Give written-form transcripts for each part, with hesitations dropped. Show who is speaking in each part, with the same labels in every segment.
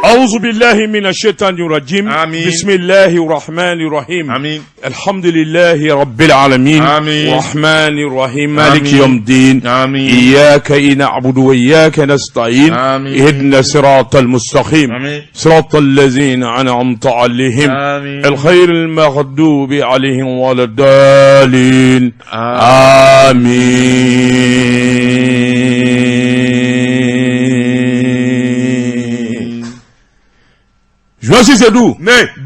Speaker 1: أعوذ بالله من الشيطان الرجيم. بسم الله الرحمن الرحيم. الحمد لله رب العالمين. الرحمن الرحيم مالك يوم الدين. إياك نعبد وإياك نستعين. اهدنا الصراط المستقيم صراط الذين أنعمت عليهم الخير المغضوب عليهم ولا الضالين. Josi Sedou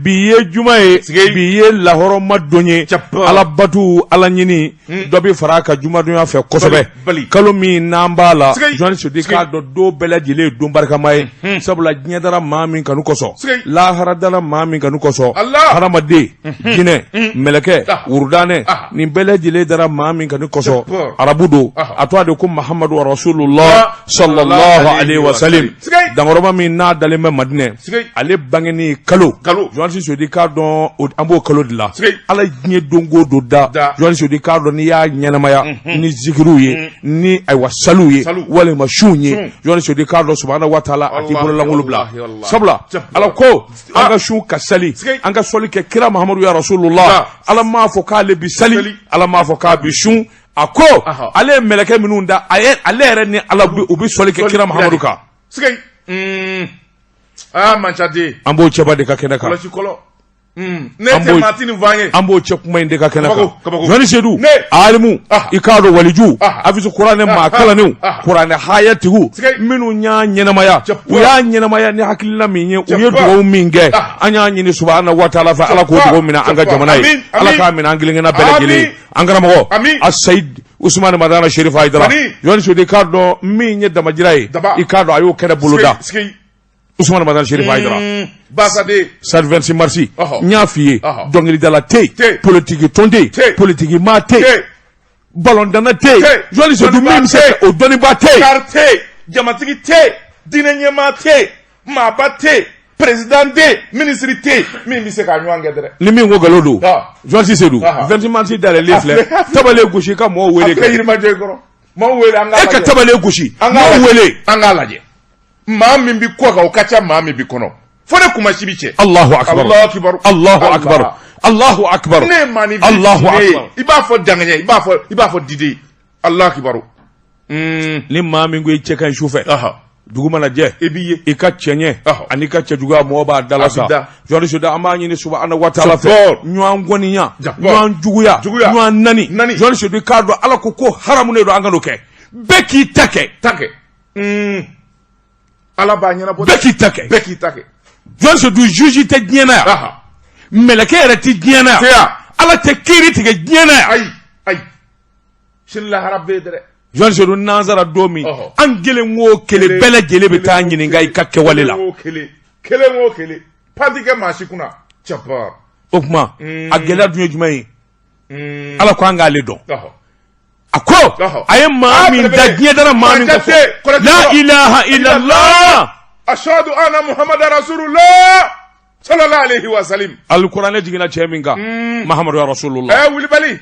Speaker 1: biye jumaye biye lahoro madonye ala batu ala nyini dobi faraka juma dunya fe kosobe kalo mi nambala Josi Sedou ka do bela jile do barka may sabula nyadara mamin kanu koso la haradala mamin kanu koso haramade jine meleke urdane ni bela jile dara mamin kanu koso arabudo atwa de ko Muhammadu wa Rasulullah sallallahu alaihi wasallam dangoroma mi na dalema madine ale ni kalo Josi Sedou ka don ambo kalo de la ala nye dongo do da Josi Sedou ka don ni ya nyanamaya ni zikiru ye ni aywa salu ye wala mashunye Josi Sedou ka don subhanahu wa ta'ala atibul langul bla sabla ala ko anga shu kasali anga soli ke kira Muhammadu ya Rasulullah ala ma fo ka le bi sali ala ma fo ka bi shun ako ale meleke minunda ale re ni ala ubi soli ke kira Muhammadu ka
Speaker 2: manchade
Speaker 1: ambo cheba de ka kenaka
Speaker 2: kolo nete matini vanye
Speaker 1: ambo chep mainde ka kenaka Josi Sedou alimu ikado waliju afisu Qur'an ma kala ne Qur'an hayatihu minu nya nyenamaya uya nyenamaya ni hakilina minye uye do minge anya nyini subhanahu wa ta'ala fa ala ko do mina anga jamanai ala ka mina angilinga na belegele angara mo as-sayyid Usman Madana Sherif Haidara Josi Sedou ikado minye damajirai ikado ayo kere buluda Ousmane Madane Sherif Haidara
Speaker 2: Basade
Speaker 1: Sadvensi Marsi Nyafiye Dongeli Dala Te Politique Tonde Politique Mate Ballon dana Te Josi Sedou même c'est au Doniba Te
Speaker 2: Carte Jamatiki Te Dinenye Te Maba Te Président de Ministre Te Mimi se ka nyanga dere
Speaker 1: Limi ngogalodo Josi Sedou 20 Marsi dale lefle tabale gushi ka mo wele
Speaker 2: ka yirma joy goro mo wele anga
Speaker 1: ka tabale gushi mo wele
Speaker 2: anga laje Mami bi kwa ukacha mami bi kono. Fone kumashibiche.
Speaker 1: Allahu akbar.
Speaker 2: Allahu akbar.
Speaker 1: Allahu akbar. Allahu akbar.
Speaker 2: Ne mani
Speaker 1: Allahu akbar.
Speaker 2: Iba fo danganye, iba fo didi. Allahu akbar.
Speaker 1: Ni mami ngwe cheka shufe. Duguma na je.
Speaker 2: Ebiye.
Speaker 1: Ika chenye. Anika chejuga moba dalasa. Josi Sedou amanyi ni subhanahu wa ta'ala fe. Nywa ngoni nya. Nywa njuguya. Nywa nani. Josi Sedou kado ala koko haramu ne do angaloke. Beki take. Beki take. Josi Sedou juji te diena ya. Meleke ere ti diena ya. Ala te kiri te diena ya.
Speaker 2: Ay. Shilla harabbe dere.
Speaker 1: Josi Sedou nazara domi. Angele ngo kele bele gele beta nyini ngai kakke walela.
Speaker 2: Kele ngo kele. Padike mashikuna. Chapar.
Speaker 1: Okuma. Agela dunyo jumayi. Ala ko anga le don. Ako aye mami da diedara mami ko la ilaha illallah
Speaker 2: ashhadu anna muhammadar rasulullah sallallahu alaihi wasallam
Speaker 1: alquran jigina cheminga muhammadu rasulullah
Speaker 2: wili bali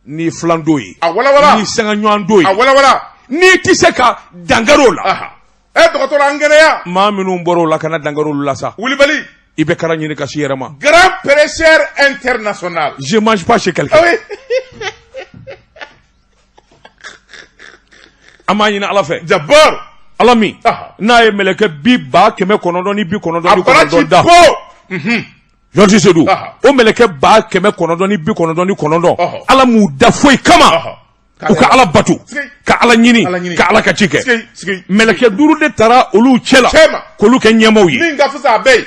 Speaker 1: ni flandoyi
Speaker 2: wala
Speaker 1: ni senga nyandoyi
Speaker 2: wala
Speaker 1: ni tiseka dangarola
Speaker 2: docteur angereya
Speaker 1: mami no mboro la kana dangarola la sa
Speaker 2: wili bali
Speaker 1: ibe karanyini ka sierama
Speaker 2: grand prêcheur international
Speaker 1: je mange pas chez quelqu'un Amani na alafe
Speaker 2: Jabbar
Speaker 1: alami na ye meleke ba keme konodo ni bi konodo ni konodo da Josi Sedou o meleke ba keme konodo ni bi konodo ni konodo ala mu da foi kama uka ala batu ka ala nyini ka ala ka chike meleke duru de tara olu chela kolu ke nyamaw yi
Speaker 2: ninga fusa bay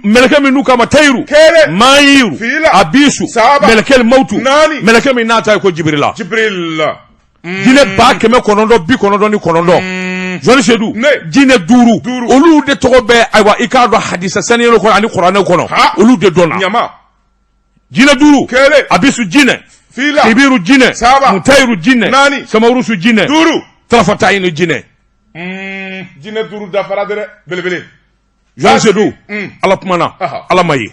Speaker 1: meleke minu kama tayru mayiru abisu meleke mautu meleke minata ko jibrila Jine ba keme konondo bi konondo ni konondo Josi Sedou jine duru olu de togo be aywa ikado hadisa sanelo ko ani qur'an ko no olu de dona
Speaker 2: nyama
Speaker 1: jine duru abisu jine kibiru jine mutairu jine samaurusu jine
Speaker 2: duru
Speaker 1: trafatainu jine
Speaker 2: jine duru da faradere belebele
Speaker 1: Josi Sedou alapmana alamaye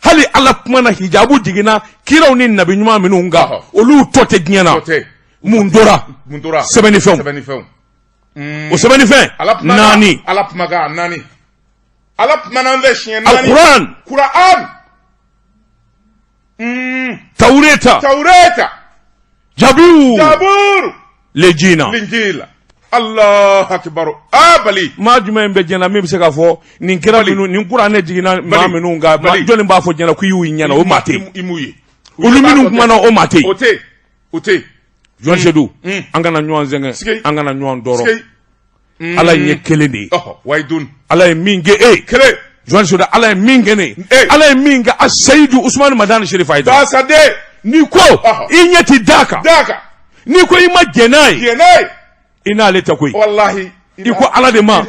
Speaker 1: hali alapmana hijabu jigina kiraw ni nabi nyuma minunga olu tote jina Mundora sebeni fɛnw o sebeni fɛn nani
Speaker 2: alapmaga nani ala manan ve shiyen nani
Speaker 1: Al-Quran.
Speaker 2: Quran
Speaker 1: Taureta. Zabur. Linjila.
Speaker 2: Allah akbar. Bali.
Speaker 1: Ma juma be jena mi be se ka fo nin kira minu nin Quran ne jigina ma minu nga ma joni ba fo jena ku yu nyana o mate.
Speaker 2: Imuye.
Speaker 1: Olu minu kuma na o mate.
Speaker 2: Ote.
Speaker 1: Joan Sedou. Angana nyuan zenga. Angana nyuan doro. Ala nye kele de.
Speaker 2: Waidun.
Speaker 1: Ala minge kele. Joan Sedou ala minge ne. Ala minge Seydou Ousmane Madani Chérif Aïda.
Speaker 2: Basade.
Speaker 1: Ni ko inyati daka. Ni ko ima genai. Ina leta koy.
Speaker 2: Wallahi.
Speaker 1: Iko ala de ma.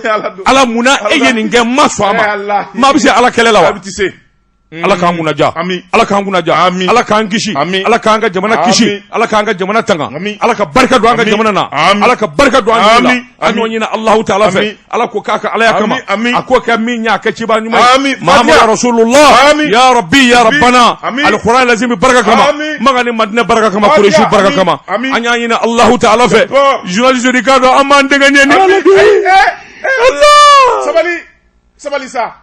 Speaker 1: Ala muna nge maswama. Ma bise ala kele lawa. Ala kan guna ja. Ala kan guna ja. Ala kan gishi. Ala kan ga jamana kishi. Ala kan ga jamana tanga. Ala ka barka do anga jamana na. Ala ka barka do anga la. Anyo nyina Allah ta'ala fe. Ala ko kaka ala yakama. Ako ka minya ka ciba nyuma. Muhammad Rasulullah. Ya Rabbi ya Rabbana. Al-Quran lazim baraka kama. Magani Madina baraka kama Quraish baraka kama. Anya nyina Allah ta'ala fe. Journaliste Ricardo amande ngani ni.
Speaker 2: Allah. Sabali sa.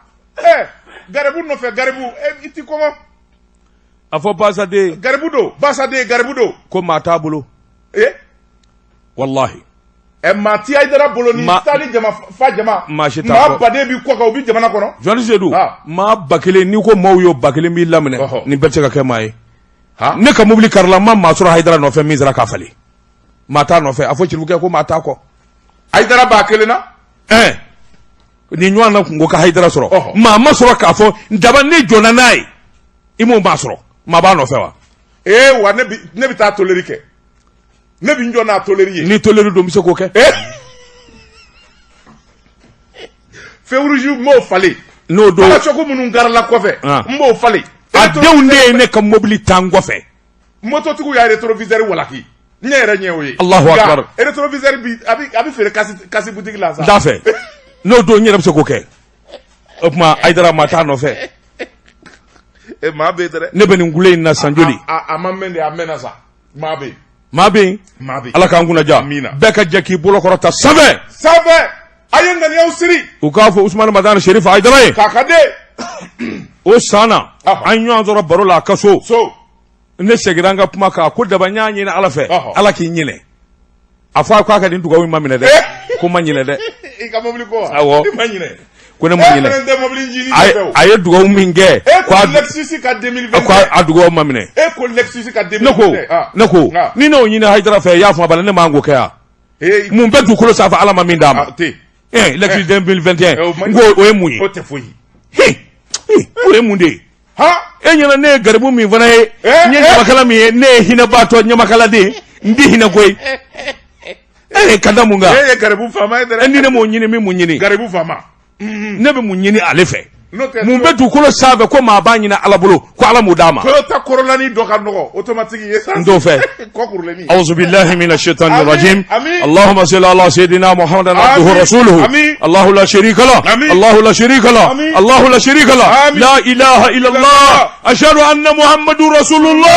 Speaker 2: Garibu no fe garibu iti comment
Speaker 1: afo basade garibu do ko mata bolo wallahi
Speaker 2: mati aidara bolo ni stadi jama fa jama ma bade bi ko ka obi jama na kono
Speaker 1: Joan Sedou ma bakele ni ko mawyo bakele mi lamne ni berce ka kemaye ne ka mobili karla ma sura haidara no fe mi zara ka fali mata no fe afo chiruke ko mata ko
Speaker 2: haidara bakele na
Speaker 1: ni nywana ngo ka haidara soro ma soro ka fo ndaba ne jona nai imo ma soro ma ba no fewa
Speaker 2: wa ne bi ta tolerike ne bi njona toleriye
Speaker 1: ni toleri do mi se ko ke
Speaker 2: fewruju mo fale
Speaker 1: no do
Speaker 2: ala choko munu ngarala ko fe mbo fale
Speaker 1: adeunde ne ka mobili tango fe
Speaker 2: moto tuku ya retroviseur walaki nyere nyewe
Speaker 1: Allahu akbar
Speaker 2: retroviseur bi abi fere kasi boutique la sa
Speaker 1: da fe no do nyere se ko ke opma aidara mata no fe
Speaker 2: ma be dere
Speaker 1: ne be ngule na sanjoli
Speaker 2: amamende amena sa ma be
Speaker 1: ala ka nguna ja beka jaki bolo korota save
Speaker 2: ayanga ni ausiri
Speaker 1: ukafo Ousmane Madani Chérif Aïdara
Speaker 2: kakade
Speaker 1: o sana anyo azoro barola kaso ne segiranga kuma ka ko daba nyanyi na ala fe ala ki nyine afa ko aka din dugawi mamine de ko manyine de
Speaker 2: ikamobli ko
Speaker 1: awo
Speaker 2: manyine
Speaker 1: ko ne manyine ay dugawi minge
Speaker 2: ko Lexus ka 2020
Speaker 1: ko adugawi mamine
Speaker 2: ko Lexus ka 2020
Speaker 1: nako ni no nyine Haidara fe ya fa bala ne mango kaya mun be du ko safa ala mamin dama Lexus 2021 ngo o emuyi
Speaker 2: o te foyi
Speaker 1: o emunde enyana ne garibu mi vana nye makala mi ne hina bato nyamakala de ndi hina koy kadamunga
Speaker 2: garibu fama edere
Speaker 1: ndi ne mo nyini mi munyini
Speaker 2: garibu fama
Speaker 1: ne be munyini alefe mun be du ko save ko ma ba nyina alabulu ko ala mudama
Speaker 2: ko ta korona ni do kan no automatique yesa
Speaker 1: ndo fe
Speaker 2: ko kurleni
Speaker 1: a'udhu billahi minash shaitanir rajim allahumma salli ala sayidina muhammadan abduhu rasuluhu allah la sharika la allah la sharika la allah la sharika la la ilaha illa allah ashhadu anna muhammadur rasulullah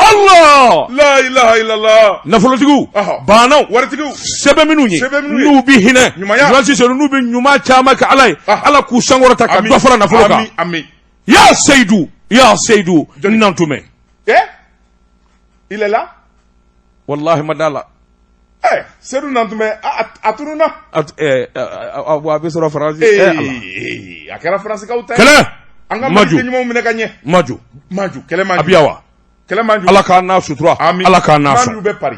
Speaker 1: Allah
Speaker 2: la ilaha illallah
Speaker 1: nafolotigu banaw
Speaker 2: waratigu
Speaker 1: sebe minunyi nubi hine Joan Sedou nubi nyuma chama ka alay ala ku sangorata ka dofara nafoloka
Speaker 2: amin
Speaker 1: ya Seydou nantume
Speaker 2: il est là
Speaker 1: wallahi madala
Speaker 2: Seydou nantume atununa
Speaker 1: wa be soro France
Speaker 2: akara France ka uta
Speaker 1: kele
Speaker 2: anga maju nyuma mu ne kanye maju kele maju
Speaker 1: abiyawa ala ka na sutura ala ka na so
Speaker 2: be pari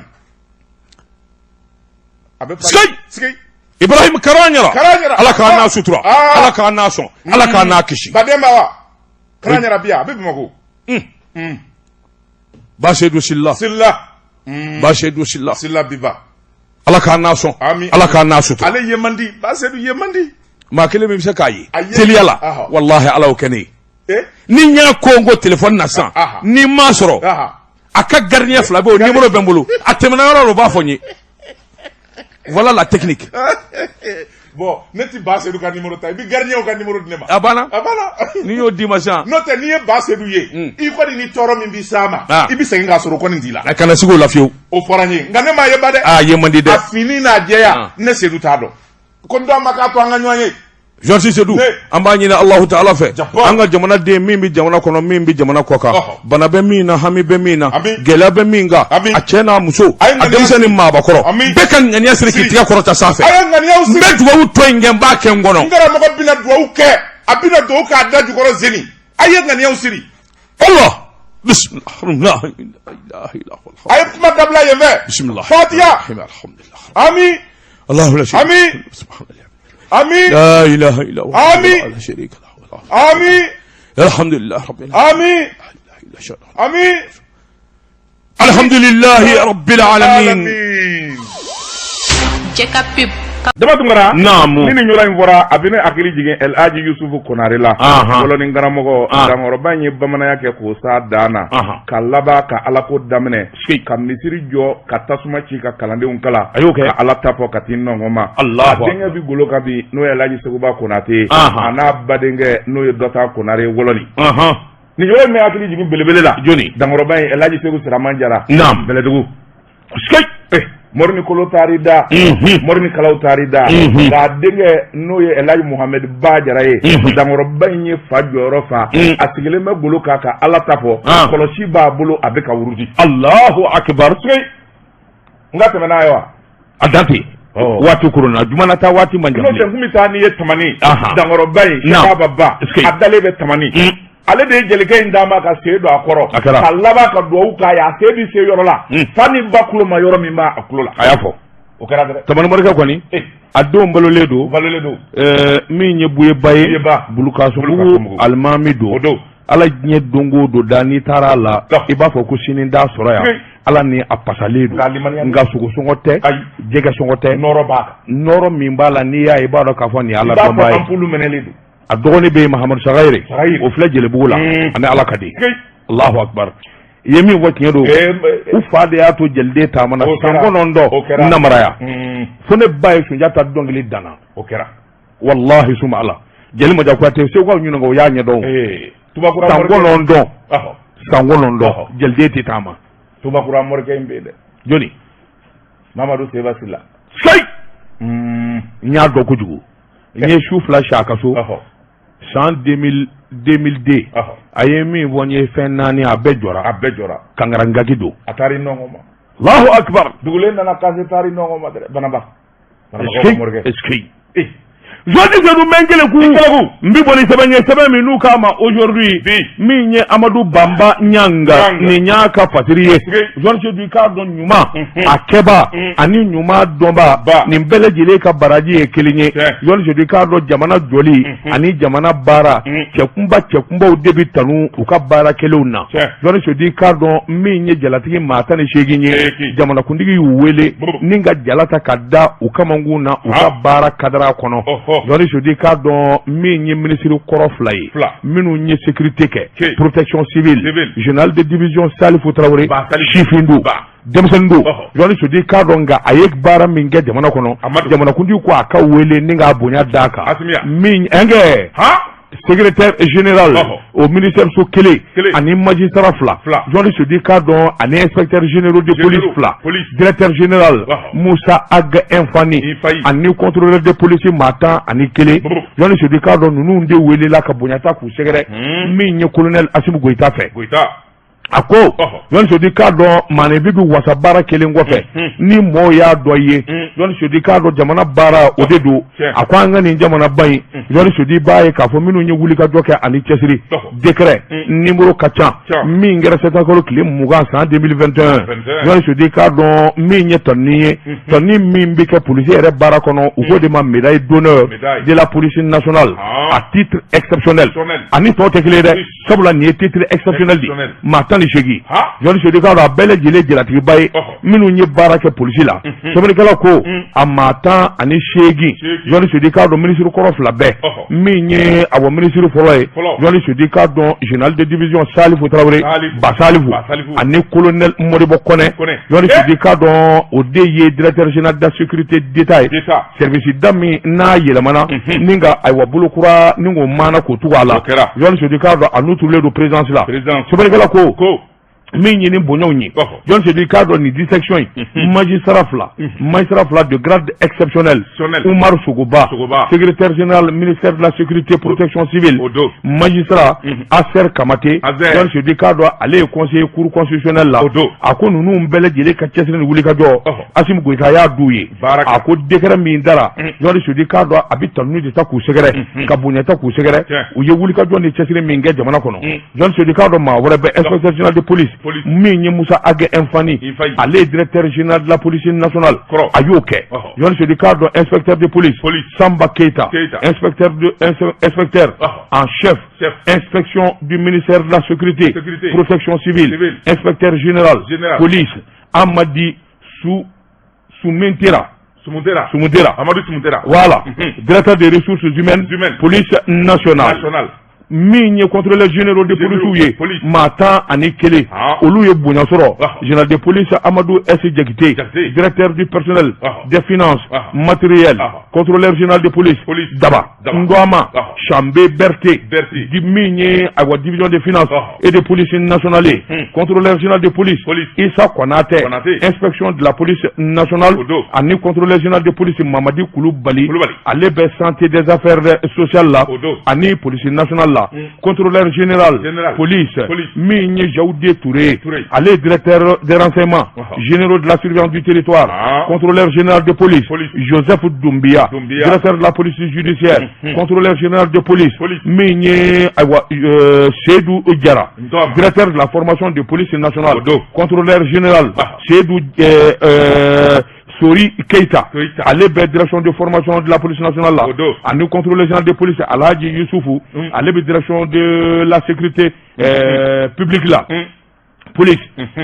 Speaker 1: skay Ibrahim Karanyara ala ka na sutura ala ka na so ala ka na kishi
Speaker 2: bademba wa Karanyara biya be mako
Speaker 1: ba Seydou Silla
Speaker 2: biba
Speaker 1: ala ka na so ala ka na sutura
Speaker 2: ale yemandi ba Seydou yemandi
Speaker 1: ma kele mi se kayi teliyala wallahi ala o kene ni nya kongo telephone na san ni ma soro aka gardien fla be o numéro bembulu atemna yoro ro ba fonyi voilà la technique
Speaker 2: bon neti ba Seydou ka numéro tay bi gardien o ka numéro dinema
Speaker 1: abana ni yo dimasan
Speaker 2: note ni e ba Seydou ye i ko ni toro mi bi sama ibi senga soro ko ni dila
Speaker 1: akana sigo la fiu
Speaker 2: o foranye ngane ma ye bade
Speaker 1: ye mandi de
Speaker 2: afini na jeya ne Seydou ta do ko ndo maka to anga nyoanye
Speaker 1: Jorsi Sedou amba nyina Allah Ta'ala fe anga jamana de min bi jamana kono min bi jamana koka bana be min na hami be min na gela be minga a cena muso a demsani ma bakoro be kan ngani sirki tiya korota safe be duwa to ngem ba ken gono
Speaker 2: ngara mo bina duwa ke abina do ka da jukoro zeni aye ngani yausiri
Speaker 1: Allah bismillah la ilaha illa Allah
Speaker 2: aye kuma dabla yeme
Speaker 1: bismillah
Speaker 2: fatiha
Speaker 1: alhamdulillah
Speaker 2: ami
Speaker 1: Allahu la sharika
Speaker 2: ami
Speaker 1: subhanallah
Speaker 2: آمين
Speaker 1: لا إله إلا هو
Speaker 2: آمين
Speaker 1: لا شريك له
Speaker 2: آمين
Speaker 1: الحمد لله رب العالمين
Speaker 2: آمين آمين
Speaker 1: الحمد لله رب العالمين
Speaker 2: dama tungara
Speaker 1: namu
Speaker 2: nini nyura invora abine akili jigen El Hadji Yusufu Konare la wolo ni ngaramogo dangoro banyi bamana yake ko sa dana kalaba ka alako damne ka misiri jo ka tasuma ci ka kalande unkala ka ala tapo ka tinno ngoma
Speaker 1: Allah
Speaker 2: denga bi golo ka bi no El Hadji Seguba Konate ana badenge no Dota Konare woloni ni nyura me akili jigen belebele la
Speaker 1: joni
Speaker 2: dangoro banyi El Hadji Seguba Siramanjara
Speaker 1: nam
Speaker 2: beledugu morni kolo tarida morni kalaw tarida ga denge noye El Hadji Mohamed Bajara ye dangoro banye fajoro fa asigele me bolo kaka ala tapo kolo si ba bolo abeka wuruji
Speaker 1: Allahu akbar
Speaker 2: ngata mena yawa
Speaker 1: adati watu kuruna jumana ta wati manjami
Speaker 2: no tengumi tani ye tamani dangoro banye shaba ba adale be tamani ale de jelike indama ka seedo akoro kalaba ka do ka ya seedi se yorola fani bakulo ma yoro mi ma akulo la
Speaker 1: ayafo
Speaker 2: o kera dere
Speaker 1: tamani morika kwani addo mbaloledo mi nyebuye baye buluka sumu almami do ala nye dongo do dani tarala iba fo ko sinin da soroya ala ni apasaledo nga sugo songote jega songote noro min bala ni ya iba do ka fo ni ala do baye a dogoni be Mahamadu Sagayre o fila jele bugula ani ala kadi Allahu akbar yemi wati do u faade ya to jelde ta mana sango non do namaraya fone baye su jata dongli dana o kera wallahi suma ala jeli ma jakwate se ko nyuna go ya nya do sango non do jelde ti tama
Speaker 2: tuba kura morke imbe de
Speaker 1: joni
Speaker 2: Mamadou Seba Silla
Speaker 1: say nya do ko jugu nye choufla chakaso san 2002 ayemi wonye fenani abejora kangarangaki do
Speaker 2: atari nongoma
Speaker 1: Allahu akbar
Speaker 2: dugule nana kasi tari nongoma dere banaba
Speaker 1: eski Jodi Sedou mengele ku mbi boni sebe mi nu kama aujourd'hui mi nye Amadou Bamba Nyanga ni nyaka fatiriye Jodi Sedou ka don nyuma akeba ani nyuma domba ni mbele jile ka baraji e kelinye Jodi Sedou ka do jamana joli ani jamana bara chekumba o debi tanu u ka bara keleuna Jodi Sedou ka do mi nye jalatigi mata ni sheginye jamana kundigi wele ninga jalata kada u kamanguna u ka bara kadara kono Jodi Sedou ka don min ye ministre koro flaye minu nye sécurité ke protection civile général de division Salifou Traoré Chifindu Demsendo Jodi Sedou ka don ga ayek bara minge jamana kono jamana kundi ko aka wele ninga abonya daka min enge secrétaire général au ministère sous Kélé ani magistrat fla Jodi Sedou ka don ani inspecteur général de police fla directeur général Moussa Aga Infani ani contrôleur de police Mata ani Kélé Jodi Sedou ka don nunu nde wele la ka bonyata ku segere min ye colonel Assimi Goïta fait ako Jodi Sedou ka don manebi du wasabara kelen gofe ni mo ya doye Jodi Sedou ka don jamana bara odedo akwa ngani jamana bayi Jodi Sedou baye ka fo minu nye wuli ka doke ani chesiri décret numéro 400 mi ngere seta ko kile muga san 2021 Jodi Sedou ka don mi nye tonni mi mbike police ere bara kono ugo de ma médaille d'honneur de la police nationale à titre exceptionnel ani to tekile de sabula ni titre exceptionnel di matani shegi Jodi Sedou ka do bele jile jilatigi baye minu nye bara ke police la sabani kala ko amata ani shegi Jodi Sedou ka do ministre korof la be mi nye awo ministre foroye Jodi Sedou ka do général de division Salifou Traoré Basalifou ani colonel Modibo Kone Jodi Sedou ka do odeye directeur général de sécurité d'État service dami na yelamana ninga aywa bulukura ningo mana ko tuwala Jodi Sedou ka do anutu le do présidence la sabani kala ko min ɲini bonyaw ye jɔn se di k'a dɔn nin dissection yi magistrat fila de grade exceptionnel Umar Sogoba secrétaire général ministère de la sécurité protection civile magistrat Aser Kamate jɔn se di k'a dɔn ale ye conseiller cour constitutionnel la a ko ninnu bɛɛ lajɛlen ka cɛsiri ni wulikajɔ Assimi Goïta y'a d'u ye a ko décret min dara jɔn se di k'a dɔn a bɛ tanuni de ta k'u sɛgɛrɛ ka bonya ta k'u sɛgɛrɛ u ye wulikajɔ ni cɛsiri min kɛ jamana kɔnɔ jɔn se di k'a dɔn maa wɛrɛ bɛ inspecteur général de police min ye Musa Age Infani ale est directeur général de la police nationale a y'o kɛ jɔn se di k'a dɔn inspecteur de police Samba Keita inspecteur en chef inspection du ministère de la sécurité protection civile inspecteur général police Amadi Sumudera
Speaker 2: Amadou Sumudera
Speaker 1: voilà directeur des ressources humaines police nationale min ye contrôleur généraux de police ye Matan ani kele olu ye bonya sɔrɔ général de police Amadou S Jakite directeur du personnel des finances matériel contrôleur général de police Daba Ngoma Chambe Berté min ye agwa division des finances et de police nationale contrôleur général de police Issa Konate inspection de la police nationale ani contrôleur général de police Mamadi Koulibaly ale bɛ santé des affaires sociales la ani police nationale la contrôleur général police min ye Jaoudé Touré ale directeur des renseignements généraux de la surveillance du territoire contrôleur général de police Joseph Doumbia directeur de la police judiciaire contrôleur général de police min ye Seydou Diara directeur de la formation de police nationale contrôleur général Seydou Sori Keita ale bɛ direction de formation de la police nationale la ani contrôleur général de police Alhaji Youssoufou ale bɛ direction de la sécurité publique la police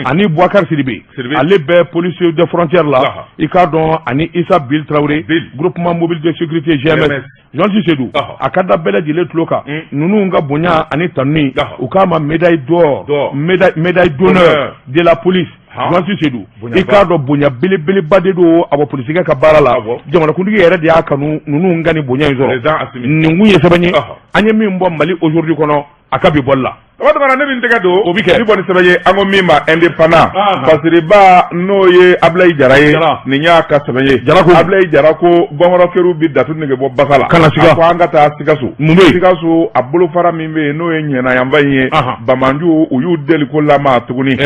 Speaker 1: ani Bouakar Sidibé ale bɛ police de frontière la i k'a dɔn ani Issa Bil Traoré groupement mobile de sécurité GMS Jean Sidou a ka da bɛɛ lajɛlen tulo kan ninnu ka bonya ani tanuni u k'a ma médaille d'or médaille d'honneur de la police Jean Sidou i k'a dɔn bonya belebeleba de don a bɔ polisikɛ ka baara la jamanakuntigi yɛrɛ de y'a kanu ninnu ka nin bonya in sɔrɔ nin kun ye sɛbɛn ye an ye min bɔ Mali aujourd'hui kɔnɔ a ka bi bɔli la
Speaker 2: Tuma ne bɛ tɛgɛ don o bɛ kɛ ni bɔnni sɛbɛn ye an ko min ma indépendant Basiriba n'o ye Ablaye Jara ye nin y'a ka sɛbɛn ye Ablaye Jara ko Bamarakɛru bɛ datu nege bɔ basa la
Speaker 1: kana siga
Speaker 2: ko an ka taa Sikaso Sikaso a bolofara min bɛ yen n'o ye ɲɛnayanba in ye Bamanju u y'u deli ko lama tuguni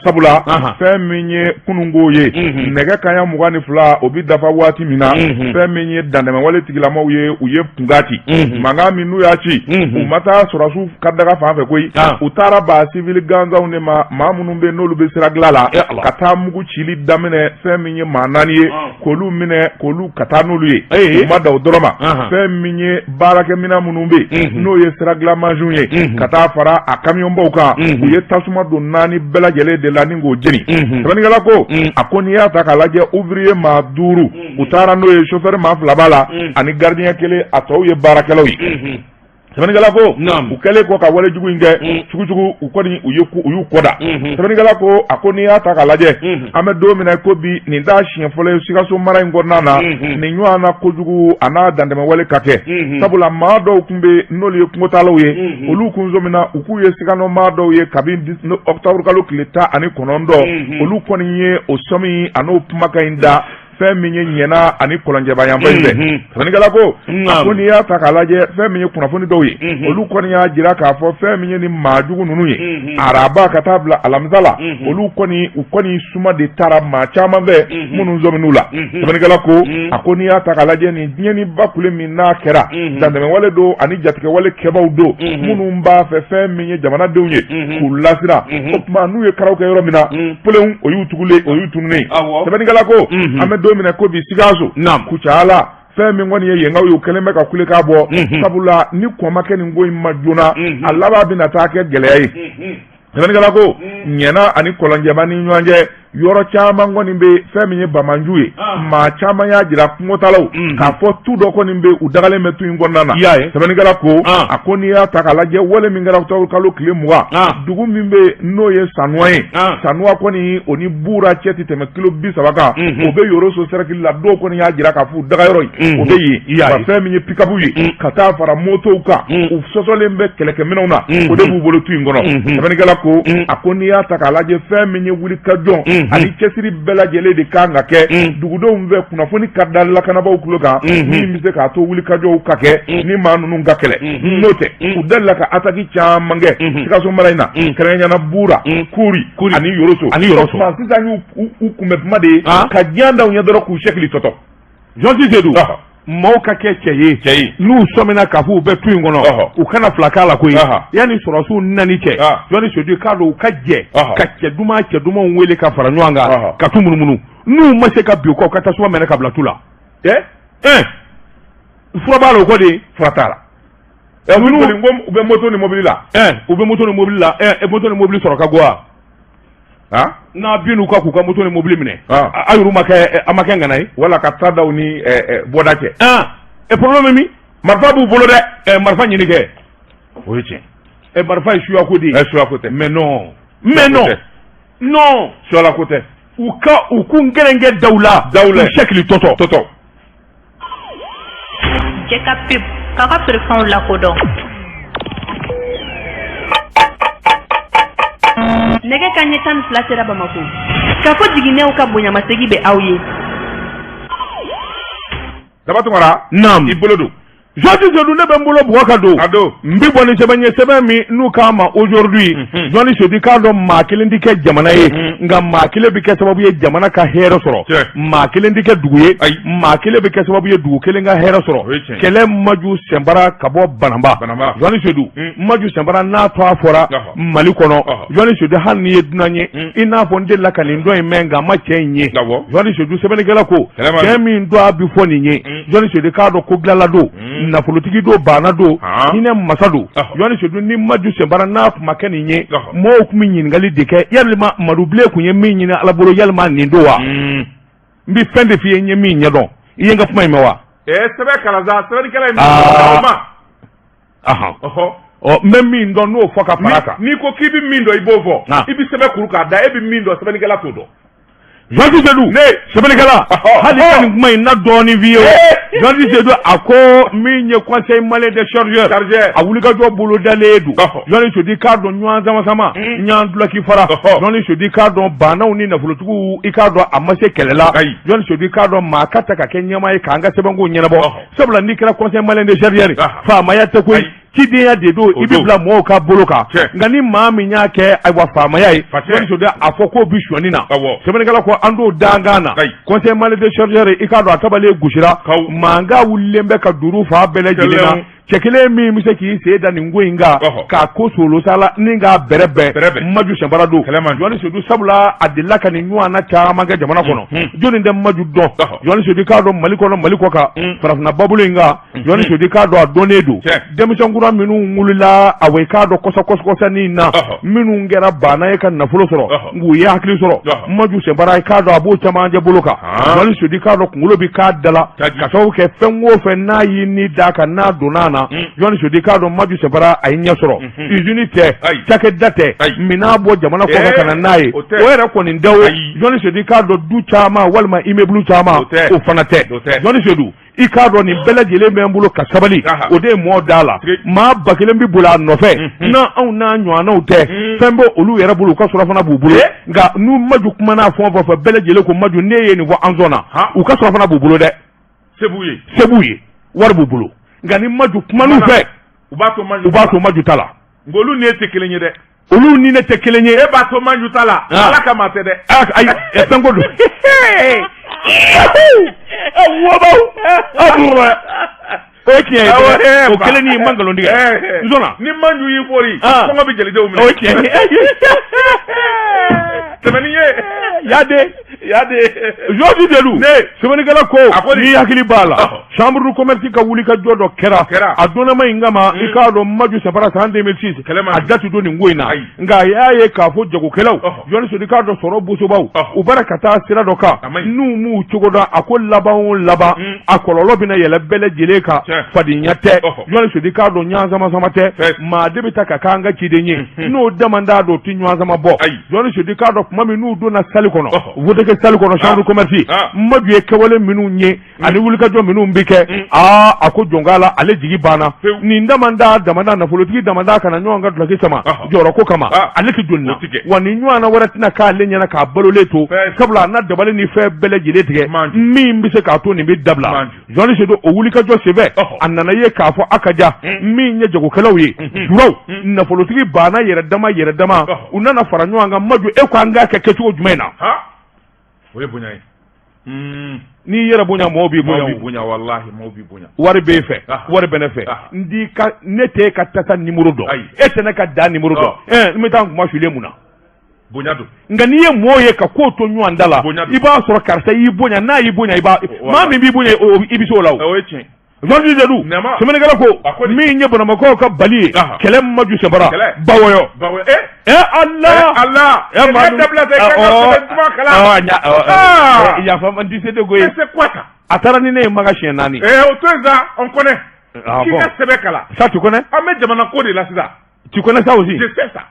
Speaker 2: sabula fɛn min ye kununko ye nɛgɛ kaɲa 22 o bɛ dafa waati min na fɛn min ye dandɛmɛwale tigilamaw ye u ye kunka ci mankan min n'u y'a ci u ma taa sɔrɔsiw ka daga fan fɛ koyi u taara ba civil ganzaw ne ma maa minnu bɛ n'olu bɛ sira dilan la ka taa mugu cili daminɛ fɛn min ye maa 4 ye k'olu minɛ k'olu ka taa n'olu ye u ma da o dɔrɔn ma fɛn min ye baarakɛminɛn minnu bɛ n'o ye sira dilan mansinw ye ka taa fara a kamiyɔnbaw kan u ye tasuma don 4 bɛɛ lajɛlen de la ni k'o jeni sɛbɛnnikɛla ko a ko n'i y'a ta k'a lajɛ ouvrier maa 5 u taara n'o ye chauffeur maa 2 b'a la ani gardien 1 a tɔw ye baarakɛlaw ye sɛbɛnnikɛla ko u kɛlen kɔ ka walejugu in kɛ cugucugu u kɔni u y'u kɔda sɛbɛnnikɛla ko a ko n'i y'a ta k'a lajɛ an bɛ don min na ko bi nin t'a siɲɛ fɔlɔ ye Sikaso mara in kɔnɔna na nin ɲɔgɔn na kojugu a n'a dantɛmɛwale ka kɛ sabula maa dɔw tun bɛ n'olu ye kungotalaw ye olu kun zomina u k'u ye Sikano maa dɔw ye kabini octobre kalo tile 19 olu kɔni ye o sɔmi a n'o kumakan in da fɛn min ye ɲɛna ani kɔlɔnjɛbayanba in fɛ sɛbɛnnikɛla ko a ko n'i y'a ta k'a lajɛ fɛn min ye kunnafoni dɔw ye olu kɔni y'a jira k'a fɔ fɛn min ye ni maajugu ninnu ye araba ka taa bila alamisa la olu kɔni suma de taara maa caman fɛ minnu zɔmin'u la sɛbɛnnikɛla ko a ko n'i y'a ta k'a lajɛ nin diɲɛniba kule min n'a kɛra dantɛmɛwale don ani jatigɛwale kɛbaw don minnu b'a fɛ fɛn min ye jamanadenw ye k'u lasira o tuma n'u ye karaw kɛ yɔrɔ min na pelenw o y'u tununen sɛbɛnnikɛla ko an bɛ don min na ko bi Sikaso Kucala fɛn min kɔni ye yenkaw y'u kɛlen bɛ ka kulekan bɔ sabula ni kɔn ma kɛ nin ko in ma joona a laban bɛna taa kɛ gɛlɛya ye sɛbɛnnikɛla ko ɲɛna ani kɔlɔnjɛba ni ɲɔgɔn cɛ yɔrɔ caman kɔni bɛ fɛn min ye Bamanju ye maa caman y'a jira kungotalaw k'a fɔ tu dɔ kɔni bɛ u dagalen bɛ tu in kɔnɔna na sɛbɛnnikɛla ko a ko n'i y'a ta k'a lajɛ wale min kɛra kalo tile 20 dugu min bɛ n'o ye Sanuwa ye Sanuwa kɔni o ni Buura cɛ tɛ tɛmɛ kilo 30 kan o bɛ Yoroso cercle la dɔw kɔni y'a jira k'a fɔ u dagayɔrɔ ye o bɛ yen wa fɛn min ye pick-up ye ka taa fara motow kan u sɔsɔlen bɛ kɛlɛkɛminɛnw na o de b'u bolo tu in kɔnɔ sɛbɛnnikɛla ko a ko n'i y'a ta k'a lajɛ fɛn min ye wuli ka jɔn ani cɛsiri bɛɛ lajɛlen de kan ka kɛ dugudenw fɛ kunnafoni ka da lakanabaw tulo kan min bɛ se k'a to wuli ka jɔw ka kɛ ni maa ninnu ka kɛlɛ n'o tɛ u dalila ka attaque caman kɛ Sikaso mara in na kɛrɛnkɛrɛnyana Buura Kuri ani Yoroso sisan y'u kunbɛ kuma de ye ka diɲɛ da u ɲɛ dɔrɔn k'u sɛkili tɔtɔ
Speaker 1: Jɔnsi Sedu maaw ka kɛ cɛ ye n'u sɔmina k'a fɔ u bɛ tu in kɔnɔ u kana fila k'a la koyi yanni sɔrɔsiw nani cɛ Jɔnni Sedu k'a dɔn u ka jɛ ka cɛ dumanw wele ka fara ɲɔgɔn kan ka tu munumunu n'u ma se ka bin u kɔ u ka tasuma minɛ ka bila tu la fura b'a la o kɔ de fura t'a la
Speaker 2: u bɛ moto ni mobili la
Speaker 1: u bɛ moto ni mobili la moto ni mobili sɔrɔ ka go wa n'a bin n'u ka k'u ka moto ni mobili minɛ a y'u ma kɛ ŋana ye
Speaker 2: wala ka tadaw ni bɔda cɛ
Speaker 1: problème min
Speaker 2: marifa b'u bolo dɛ
Speaker 1: marifa ɲini kɛ
Speaker 2: o ye tiɲɛ
Speaker 1: marifa ye suyako de ye
Speaker 2: suyako tɛ
Speaker 1: mais non
Speaker 2: suyalako tɛ
Speaker 1: u k'u nkɛrɛnkɛ daw la u sɛkili tɔtɔ
Speaker 3: cɛ ka pep k'a ka perefɛnw lakodɔn nɛgɛ kanɲɛ 12 sera Bamako k'a fɔ jiginɛw ka bonyamasegi bɛ aw ye
Speaker 2: Dabatumara
Speaker 1: naam
Speaker 2: i bolo don
Speaker 1: Jɔnsi Sedu ne bɛ n bolo bugɔ ka don n bɛ bɔ ni sɛbɛn ye sɛbɛn min n'u k'a ma aujourd'hui Jɔnni Sedu k'a dɔn maa kelen tɛ kɛ jamana ye nka maa kelen bɛ kɛ sababu ye jamana ka hɛrɛ sɔrɔ maa kelen tɛ kɛ dugu ye maa kelen bɛ kɛ sababu ye dugu kelen ka hɛrɛ sɔrɔ kɛlɛ Maju Sɛnbara ka bɔ Banamba Jɔnni Sedu Maju Sɛnbara n'a tɔ a fɔra Mali kɔnɔ Jɔnni Sedu hali n'i ye dunan ye i n'a fɔ n delila ka nin dɔ in mɛn nka a ma cɛ in ye Jɔnni Sedu sɛbɛnnikɛla ko cɛ min dɔ a bɛ fɔ nin ye Jɔnni Sedu k'a dɔn ko dilanla don nafolotigi do banna do hinɛ masa do Jɔnni Sedu ni Maju Sɛnbara n'a kuma kɛ nin ye mɔɔw tun bɛ ɲininkali de kɛ yalima Madubile kun ye min ɲini Ala bolo yalima nin do wa n bɛ fɛn de f'i ye n ye min ɲɛdɔn i ye n ka kuma in mɛn wa
Speaker 2: sɛbɛ kalansan sɛbɛnnikɛla in
Speaker 1: n bɛ min dɔn n'o fɔ ka fara kan
Speaker 2: n'i ko k'i bɛ min dɔn i b'o fɔ i bɛ sɛbɛn kuru k'a da e bɛ min dɔn sɛbɛnnikɛla t'o dɔn
Speaker 1: Jɔnsi Sedu sɛbɛnnikɛla hali ka nin kuma in na dɔɔnin f'i ye Jɔnsi Sedu a ko min ye conseil malien des chargeurs a wulikajɔ bolo dalen don Jɔnni Sedu k'a dɔn ɲɔgɔn sama ɲɔgɔn dulaki fara Jɔnni Sedu k'a dɔn bannaw ni nafolotigiw i k'a dɔn a ma se kɛlɛ la Jɔnni Sedu k'a dɔn maa ka ta ka kɛ ɲɛmaa ye k'an ka sɛbɛnko ɲɛnabɔ sabula n'i kɛra conseil malien des chargeurs faamaya tɛ koyi cidenya de don i bɛ bila mɔgɔw ka bolo kan nka ni maa min y'a kɛ ayiwa faamaya ye Jɔnni Sedu a fɔ k'o bi sonyani na sɛbɛnnikɛla ko an t'o dangan na conseil malien des chargeurs i k'a dɔn a tabalen gosira mankan wulilen bɛ ka duuru fa bɛɛ lajɛlen na cɛ kelen min bɛ se k'i sen da nin ko in kan k'a ko solosala ni k'a bɛrɛbɛn Maju Sɛnbara don Jɔnni Sedu sabula a delila ka nin ɲɔgɔnna caman kɛ jamana kɔnɔ jɔnni tɛ Maju dɔn Jɔnni Sedu k'a dɔn Mali kɔnɔ Mali kɔ kan farafinna babolo in kan Jɔnni Sedu k'a dɔn a dɔnnen don denmisɛn kura minnu wulila a i k'a dɔn kɔsɔkɔsɔnin na minnu kɛra banna ye ka nafolo sɔrɔ nk'u ye hakili sɔrɔ Maju Sɛnbara k'a dɔn a b'o camancɛ bolo kan Jɔnni Sedu k'a dɔn kunkolo bɛ k'a da la ka sababu kɛ fɛn o fɛn n'a y'i ni da kan n'a donna na Jɔnni Sedu k'a dɔn Maju Sɛnbara a ye ɲɛ sɔrɔ usine tɛ cakɛda tɛ minɛn bɔ jamana kɔfɛ ka na n'a ye o yɛrɛ kɔni tɛ o Jɔnni Sedu k'a dɔn du caman walima immeuble caman o fana tɛ Jɔnni Sedu i k'a dɔn nin bɛɛ lajɛlen bɛ n bolo ka sabali o de ye mɔɔ da la maa ba kelen bɛ boli a nɔfɛ n'a anw n'a ɲɔgɔnnaw tɛ fɛn bɛ olu yɛrɛ bolo u ka surafana b'u bolo nka n'u Maju kumana fɛn o fɛn bɛɛ lajɛlen ko Maju ne ye nin fɔ an sɔnna u ka surafana b'u bolo dɛ se b'u ye wari b'u bolo nka ni Maju kuman'u fɛ u b'a to Maju ta la
Speaker 2: nka olu ni e tɛ kelen ye dɛ
Speaker 1: olu ni ne tɛ kelen ye
Speaker 2: e b'a to Maju ta la Ala kama tɛ dɛ
Speaker 1: ayi fɛn ko don wɔbaw o ye tiɲɛ ye o kelen ni man nkalon tigɛ n sɔnna
Speaker 2: ni Maju y'i fori kɔngɔ bɛ jelidenw minɛ
Speaker 1: o ye tiɲɛ ye
Speaker 2: tɛmɛni ye
Speaker 1: yade
Speaker 2: yade
Speaker 1: jodi delu semanikala ko ni hakili bala chambre du commerce ka wuli ka jodo kera adona mai ngama ikado maju separa 2006 a datu do ni ngoina nga yaye ka fo jago kelaw joni so dikado soro buso baw ubarakata sira doka nu mu chugoda akol laba akololo bina yele bele jeleka fadinyate joni so dikado nyanza mazamate ma debita ka kanga kidenye no demanda do tinyanza mabo joni so dikado mami nu do na sali kono wodeke sali kono chambre du commerce madu ye kawale minu nye ani wuli ka jo minu mbike ako jongala ale jigi bana ni ndamanda na folotiki damanda kana nyonga dulaki sama joro ko kama ale ki donna wani nywana waratina ka le nyana ka baloleto kabla na dabale ni fe bele jile tige mi mbise ka to ni bi dabla joni sedo o wuli ka jo sebe annana ye ka fo akaja mi nye jago kalawi duraw na folotiki bana yere dama unana fara nyonga madu e ko anga ke keto jumena
Speaker 2: oye bunyai
Speaker 1: ni yera bunya mo bi
Speaker 2: bunya wallahi mo bi bunya
Speaker 1: wari be fe wari benefe ndi ka nete ka tata numéro do etene ka da numéro do mi tan kuma shule muna
Speaker 2: bunya do
Speaker 1: ngani ye moye ka ko to nyu andala iba soro karta yi bunya na yi bunya iba ma mi bi bunya ibi so lawo
Speaker 2: o echen
Speaker 1: Jordi Dedou semene gala ko mi nye bona mako ka bali kelem maju sebara bawoyo Allah
Speaker 2: ya ma dabla te ka kala
Speaker 1: ya fam andi se de goy
Speaker 2: c'est quoi ça
Speaker 1: atara ni ne maga chien nani
Speaker 2: au toza on connaît qui ka sebe kala
Speaker 1: ça tu connais
Speaker 2: mais jamana ko de la sida
Speaker 1: tu connais ça aussi
Speaker 2: je sais ça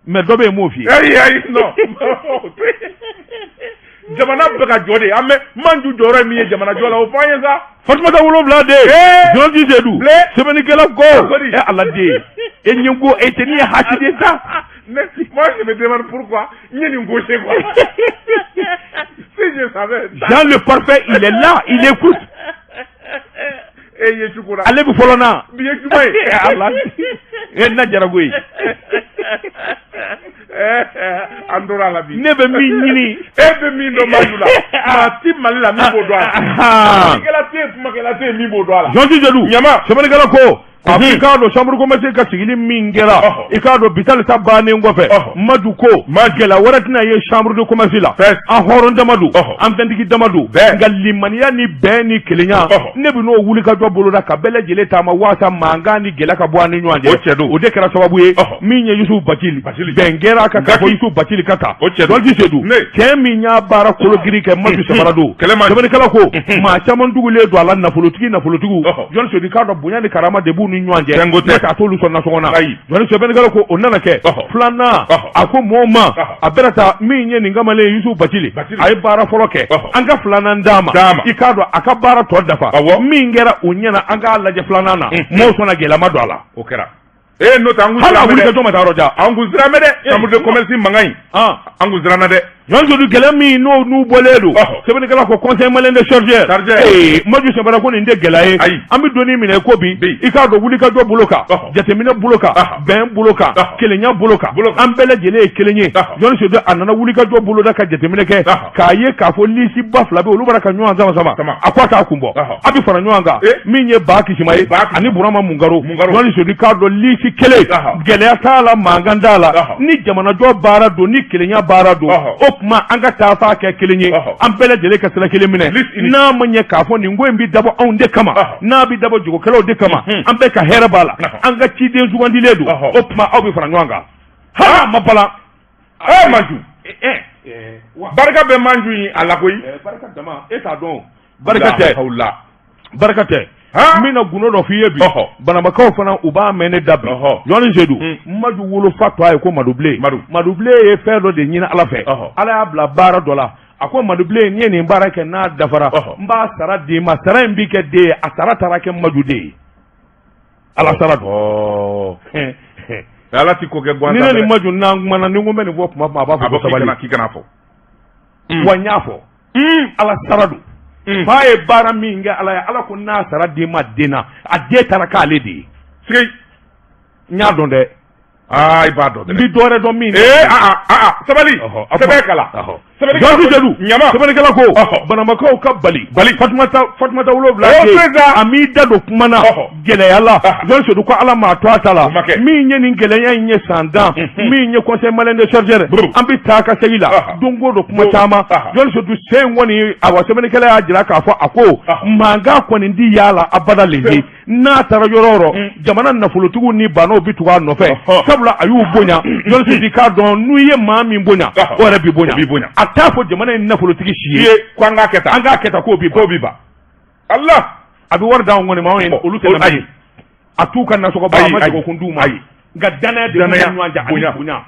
Speaker 1: mais dobe mo fi
Speaker 2: non jamana beka jode ame manju jore mi jamana jola o fanye ça
Speaker 1: Fatma da wulo blade Jordi Dedou semeni gala ko Allah de et nyungo eteni haside ça
Speaker 2: moi je me demande pourquoi nyungo c'est quoi si je savais
Speaker 1: Jean le parfait il est là il écoute
Speaker 2: et yechukura
Speaker 1: ale bu folona
Speaker 2: biye jumay
Speaker 1: Allah et na jaragoy
Speaker 2: andora la bi
Speaker 1: nebe mi nyini
Speaker 2: ebe mi ndo majula ma ti malila mi bo doa kela te mi bo doa
Speaker 1: Jordi Dedou
Speaker 2: nyama
Speaker 1: semeni gala ko Afrika do chambre commerce ka sigili mingela ikado bital tabane ngofe maduko magela waratina ye chambre de commerce la a horon damadu am tandiki damadu ngalimaniya ni beni kelenya ne bi no wuli ka do bolo da ka bele jele tama wasa mangani gela ka bo ani nyanje o de kera sababu ye minye Yusuf Batili bengera ka ka Yusuf Batili kata Jordi Dedou ke minya bara kolo giri ke madu sabarado semeni kala ko ma chaman dugule do ala na politiki Jordi Dedou ka do bunya ni karama debu ni nyanje ka to lu sonna sona joni so ben galo ko onana ke flana ako moma aberata minye ni ngamale Yusuf Batili ay bara foloke anga flana ndama ikado akabara to dafa mingera unyana anga laje flana na mo sona gela madwala okera
Speaker 2: no tangu
Speaker 1: hala wuli ka to mata roja
Speaker 2: angu zramede chambre de commerce mangai angu zrana de
Speaker 1: Yanzo du gelami no nu boledo sebeni kala ko conseil malin de chargeur maju sabara ko ni de gelaye ami doni mine ko bi ikado wuli ka do buloka jatemina buloka ben buloka kelenya buloka ambele jele kelenye yon se do anana wuli ka do buloda ka jatemina ke kaye ka fo lisi bafla be olubara ka nyoa sama akwata akumbo abi fara nyoanga minye ba kishimaye ani burama mungaro yon se do kado lisi kele gelaya sala mangandala ni jamana do bara do ni kelenya bara do ma anga tafa ke kelenye ambele jele ka sala kelemine na manye ka fo ni ngwembi dabo on de kama na bi dabo jugo kelo de kama ambe ka hera bala anga ci de jugandi ledu opma obi franwanga ha mabala manju baraka be manju yi ala koyi baraka dama eta don barakate mina guno do fiye bi bana makaw fana uba mene dabi Jordi Dedou madu wolo fatwa ay ko maduble e fe do de nyina ala fe ala ya bla bara dola ako maduble ni ni baraka na dafara mba sara de ma sara mbike de asara tarake madude ala sara do
Speaker 2: ala ti ko ke gwanda
Speaker 1: ni maju na ngwana ni ngombe ni bop ma ba fo sabali
Speaker 2: kikana fo
Speaker 1: wanyafo ala sara do faye bara minga ala ko nasara de madina a de taraka ale de sey nya don de
Speaker 2: I b'a dɔn
Speaker 1: n bi dɔwɛrɛ dɔn min
Speaker 2: sabali sɛbɛn kala
Speaker 1: jadu
Speaker 2: ɲama
Speaker 1: sɛbɛnnikɛla ko banamakaw ka bali Fatumata 7 a m'i da don kuma na gɛlɛya la Jɔn Sedu ko Ala m'a to a ta la min ye nin gɛlɛya in ye san dan min ye conseil malien de chargeur an bi taa ka segin la don o don kuma caman Jɔn Sedu sen kɔni awa sɛbɛnnikɛla y'a jira k'a fɔ a ko mankan kɔni di yala abada leze n'a taara yɔrɔ o yɔrɔ jamana nafolotigiw ni banaw bi tugu a nɔfɛ sabula a y'u bonya Jɔn Sedu k'a dɔn n'u ye maa min bonya o yɛrɛ bi bonya a t'a fɔ jamana in nafolotigi si ye ko an k'a kɛ tan k'o bi ban Allah a bɛ wari d'anw kɔni ma anw ye olu tɛ na ayi a t'u ka nasɔgɔba a ma jago kun d'u ma ayi nka danaya de b'u ni ɲɔgɔn cɛ ani bonya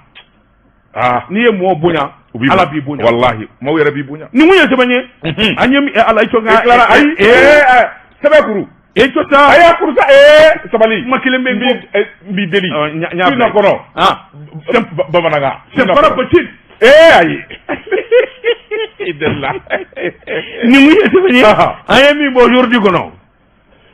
Speaker 1: n'i ye mɔgɔ bonya Ala b'i bonya
Speaker 2: wallahi maaw yɛrɛ b'i bonya
Speaker 1: nin kun ye sɛbɛn ye an ye Ala i sɔn ka
Speaker 2: ayi sɛbɛn kuru
Speaker 1: e to sa
Speaker 2: a y'a kuru sa sabali ma kelen bɛ n b'i deli na kɔrɔ bamanankan
Speaker 1: sɛfara petit
Speaker 2: ayi
Speaker 1: nin kun ye sɛbɛn ye an ye min bɔ yɔrɔdi kɔnɔ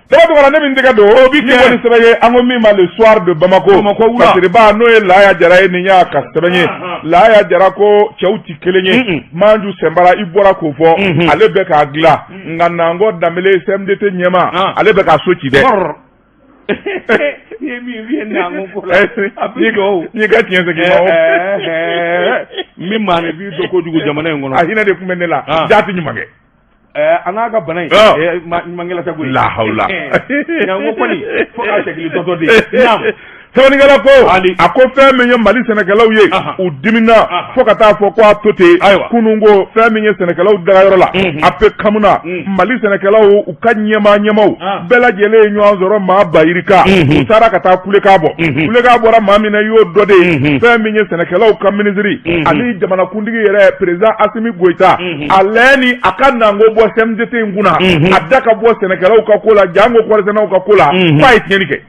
Speaker 2: Dɔgɔtɔrɔ ne min tɛgɛ don o bi kɛ ni sɛbɛn ye an ko min ma le soir de Bamako Masiriba n'o ye Laya Jara ye nin y'a ka sɛbɛn ye Laya Jara ko cɛw ti kelen ye Manju Sɛnbara i bɔra k'o fɔ ale bɛ k'a dilan nka Nango Danbele CMDT ɲɛma ale bɛ k'a so ci dɛ n'i ka tiɲɛ segin ma
Speaker 1: min maa ne b'i dɔn kojugu jamana in kɔnɔ
Speaker 2: a hinɛ de tun bɛ ne la jaa ti ɲuman kɛ
Speaker 1: a n'a ka bana in ɲumankɛla tɛ koyi
Speaker 2: lahawla
Speaker 1: ɲango kɔni fo k'a segin tɔtɔ de naam
Speaker 2: sɛbɛnnikɛla ko a ko fɛn min ye Mali sɛnɛkɛlaw ye u dimina fo ka taa fɔ ko a to ten kunun ko fɛn min ye sɛnɛkɛlaw dagayɔrɔ la a bɛ kamuna Mali sɛnɛkɛlaw u ka ɲɛmaw bɛɛ lajɛlen ye ɲɔgɔn sɔrɔ maa bayirika u taara ka taa kulekan bɔ kulekan bɔra maa min na i y'o dɔ de ye fɛn min ye sɛnɛkɛlaw ka minisiri ani jamanakuntigi yɛrɛ président Assimi Goïta a lɛni a ka Nango bɔ CMDT in kunna a da ka bɔ sɛnɛkɛlaw ka ko la jango kɔɔrisɛnɛw ka ko la f'a ye tiɲɛni kɛ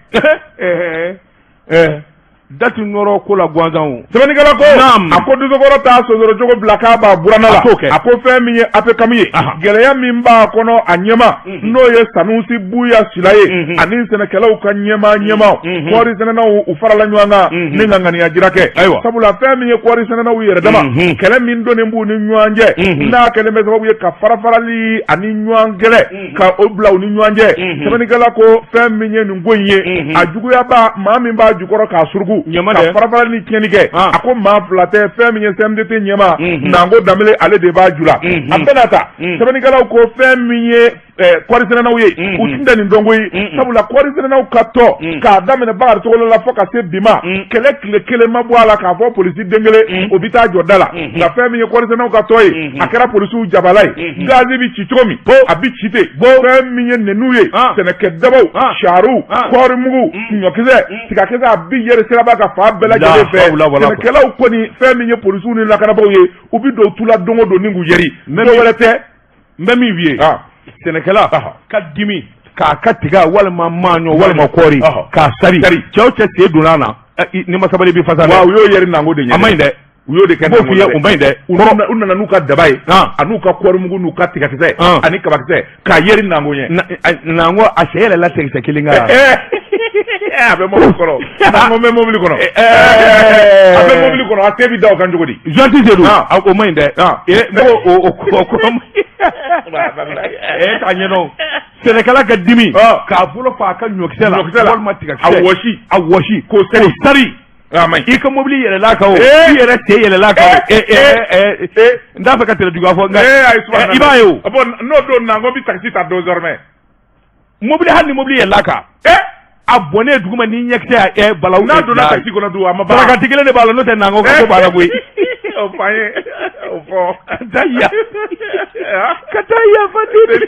Speaker 1: dati nɔrɔ ko la gansan
Speaker 2: sɛbɛnnikɛla ko a ko dusukɔrɔ t'a sɔsɔrɔ cogo bila k'a b'a buranna la a ko fɛn min ye APCAM ye gɛlɛya min b'a kɔnɔ a ɲɛma n'o ye Sanusi Buya Sila ye ani sɛnɛkɛlaw ka ɲɛma kɔɔri sɛnɛnaw u farala ɲɔgɔn kan ni ŋaniya jira kɛ sabula fɛn min ye kɔɔri sɛnɛnaw yɛrɛ dama kɛlɛ min donnen b'u ni ɲɔgɔn cɛ n'a kɛlen bɛ sababu ye ka farafarali ani ɲɔgɔn gɛlɛ ka o bila u ni ɲɔgɔn cɛ sɛbɛnnikɛla ko fɛn min ye nin ko in ye a juguya b'a maa min b'a jukɔrɔ k'a suruku ka farafara ni tiɲɛni kɛ a ko maa fila tɛ fɛn min ye CMDT ɲɛma Nango Danbele ale de b'a ju la a bɛna ta sɛbɛnnikɛlaw ko fɛn min ye kɔɔrisɛnɛnaw ye u tun tɛ nin dɔn koyi sabula kɔɔrisɛnɛnaw ka tɔ k'a daminɛ Bakari Togola la fo ka se bi ma kɛlɛ tile kelen ma bɔ a la k'a fɔ polisi den kelen o bi taa jɔ da la nka fɛn min ye kɔɔrisɛnɛnaw ka tɔ ye a kɛra polisiw jabala ye gazi bi ci cogo min a bi ci ten fɛn min ye nɛniw ye sɛnɛkɛ dabaw sariw kɔɔrimugu ɲɔkisɛ tigakisɛ a bi yɛrɛ siraba ka fa bɛɛ lajɛlen fɛ sɛnɛkɛlaw kɔni fɛn min ye polisiw ni lakanabaaw ye u bi don u tula don o don ni k'u yɛri dɔ wɛrɛ tɛ
Speaker 1: n bɛ min f'i ye sɛnɛkɛla ka dimi k'a ka tiga walima maɲɔ walima kɔɔri k'a sari cɛw cɛ sen donna na ni ma sabali bi fasa
Speaker 2: wa u y'o yɛrɛ Nango de ɲɛ
Speaker 1: a ma ɲi dɛ
Speaker 2: u y'o de kɛ
Speaker 1: Nango ye o ma ɲi dɛ
Speaker 2: u nana n'u ka daba ye a n'u ka kɔɔrimugu n'u ka tigakisɛ ani kabakisɛ k'a yɛri Nango ɲɛ
Speaker 1: Nango a sɛ yɛlɛla sɛgɛsɛ kelen kan
Speaker 2: a bɛ mobili kɔnɔ Nango bɛ mobili kɔnɔ a bɛ mobili kɔnɔ a se bi da o kan cogo di
Speaker 1: Jɔn Sedu o ma ɲi dɛ o kɔrɔ k'a ɲɛdɔn sɛnɛkɛla ka dimi k'a bolo fa a ka ɲɔkisɛ la walima tigakisɛ a wɔsi k'o sari i ka mobili yɛlɛla kan o i yɛrɛ sen yɛlɛla kan n t'a fɛ ka tɛrɛjuguya fɔ nka i b'a ye o
Speaker 2: n'o don Nango bi taxi ta désormais
Speaker 1: mobili hali ni mobili yɛlɛla kan a bɔnnen duguma ni ɲɛkisɛ balawu
Speaker 2: n'a donna taxi kɔnɔ dun a ma
Speaker 1: ban barakati kelen de b'a la n'o tɛ Nango ka ko b'a la koyi
Speaker 2: o f'an ye o fɔ
Speaker 1: ka taa yafa deli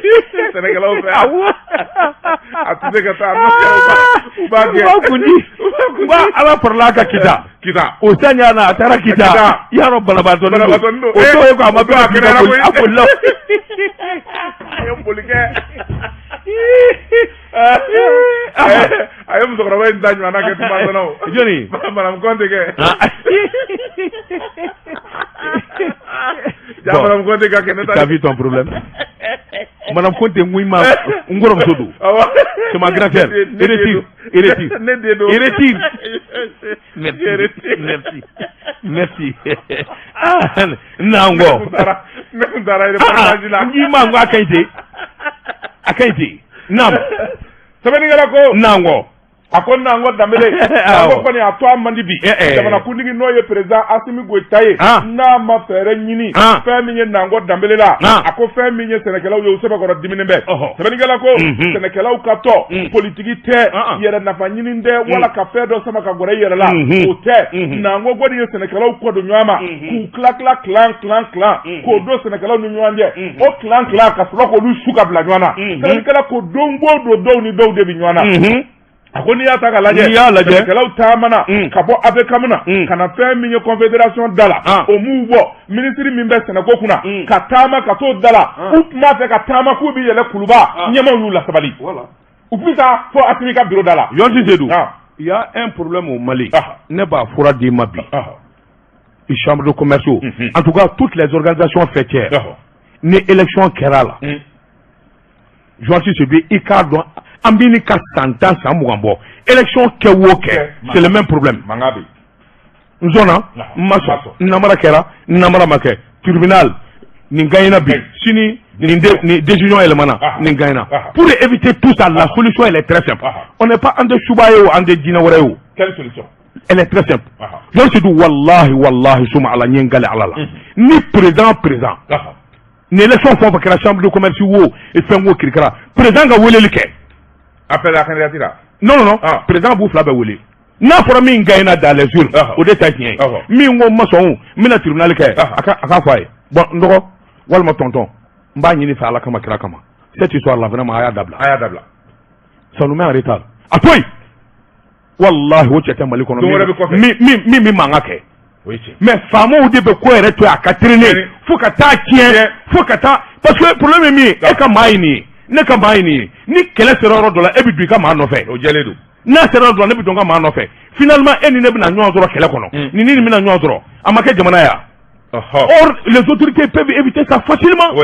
Speaker 2: sɛnɛkɛlaw fɛ
Speaker 1: awɔ
Speaker 2: a tɛ se ka taa u b'a kɛ
Speaker 1: u b'a kundi u b'a Ala farala ka kita o sanya na a taara kita i y'a dɔn banabaatɔ o t'o ye ko a ma bɛn a kɛnɛ a bolila
Speaker 2: a ye boli kɛ a ye musokɔrɔba in ta ɲɔgɔnna kɛ tuma dɔn o
Speaker 1: jɔnni
Speaker 2: Madame Konte kɛ Madame Konte ka kɛnɛ ta
Speaker 1: t'as vu ton problème Madame Konte ŋun ma n kɔrɔmuso don c'est ma grand-sœur il retire merci nango ngi mango akaite nam
Speaker 2: sabani ngala ko
Speaker 1: nango
Speaker 2: akon nango dambele ko koni atwa mandibi jamana kundigi noye president Assimi Goïta na ma fere nyini fe minye nango dambele la ako fe minye Sénégal yo sebe ko dimine be sabani ngala ko Sénégal kato politiki te yere na fa nyini nde wala ka fe do sama ka gore yere la o te nango godi ye Sénégal ko do nyama ku clan ko do Sénégal no nyande o clan ka so ko lu suka bla nyana Sénégal ko dongo do ni do de bi nyana akoni ya taka laje kelaw tamana kabo abe kamuna kana fe minye confédération dala o muwo ministry mimbe Sénégal kuna katama kato dala upma fe katama ku bi yele kuluba nyama lula sabali voilà upita fo Afrika bureau dala
Speaker 1: yonti Zedou il y a un problème au Mali ne ba fura di mabi les chambres de commerce en tout cas toutes les organisations fêtières ni élection kerala Joachim Sebi ikado ambini ka santan samugambo élection kewoke c'est le même problème
Speaker 2: mangabi
Speaker 1: nzona maso namara kera namara make tribunal ningaina bi sini ni décision élément ningaina pour éviter tout ça la solution elle est très simple on n'est pas en de Choubaye ou en de Dinawareo.
Speaker 2: Quelle solution?
Speaker 1: Elle est très simple donc c'est du wallahi suma ala nyengale alala ni président ni élection font que la chambre de commerce wo et fait wo kirikara président ga wolé liké
Speaker 2: appel à candidature
Speaker 1: non président bou flabe wolé na fora min gaina dans les urnes au détail tien mi ngo mason mina tribunal ke aka faye bon ndoko walma tonton mba ñini fa ala kama kira kama cette histoire là vraiment aya dabla ça nous met en retard atoy wallahi wo chete mali kono mi mangake mais famo de be ko ere to akatrene faut ka ta tien faut ka ta parce que problème mi e ka maini ne ka maini ni kele seroro do la e bi du ka ma no fe o jeledu na seroro do ne bi do ka ma no fe finalement eni ne bi na nyo zoro kele kono ni mi na nyo zoro amake jamana ya or les autorités peuvent éviter ça facilement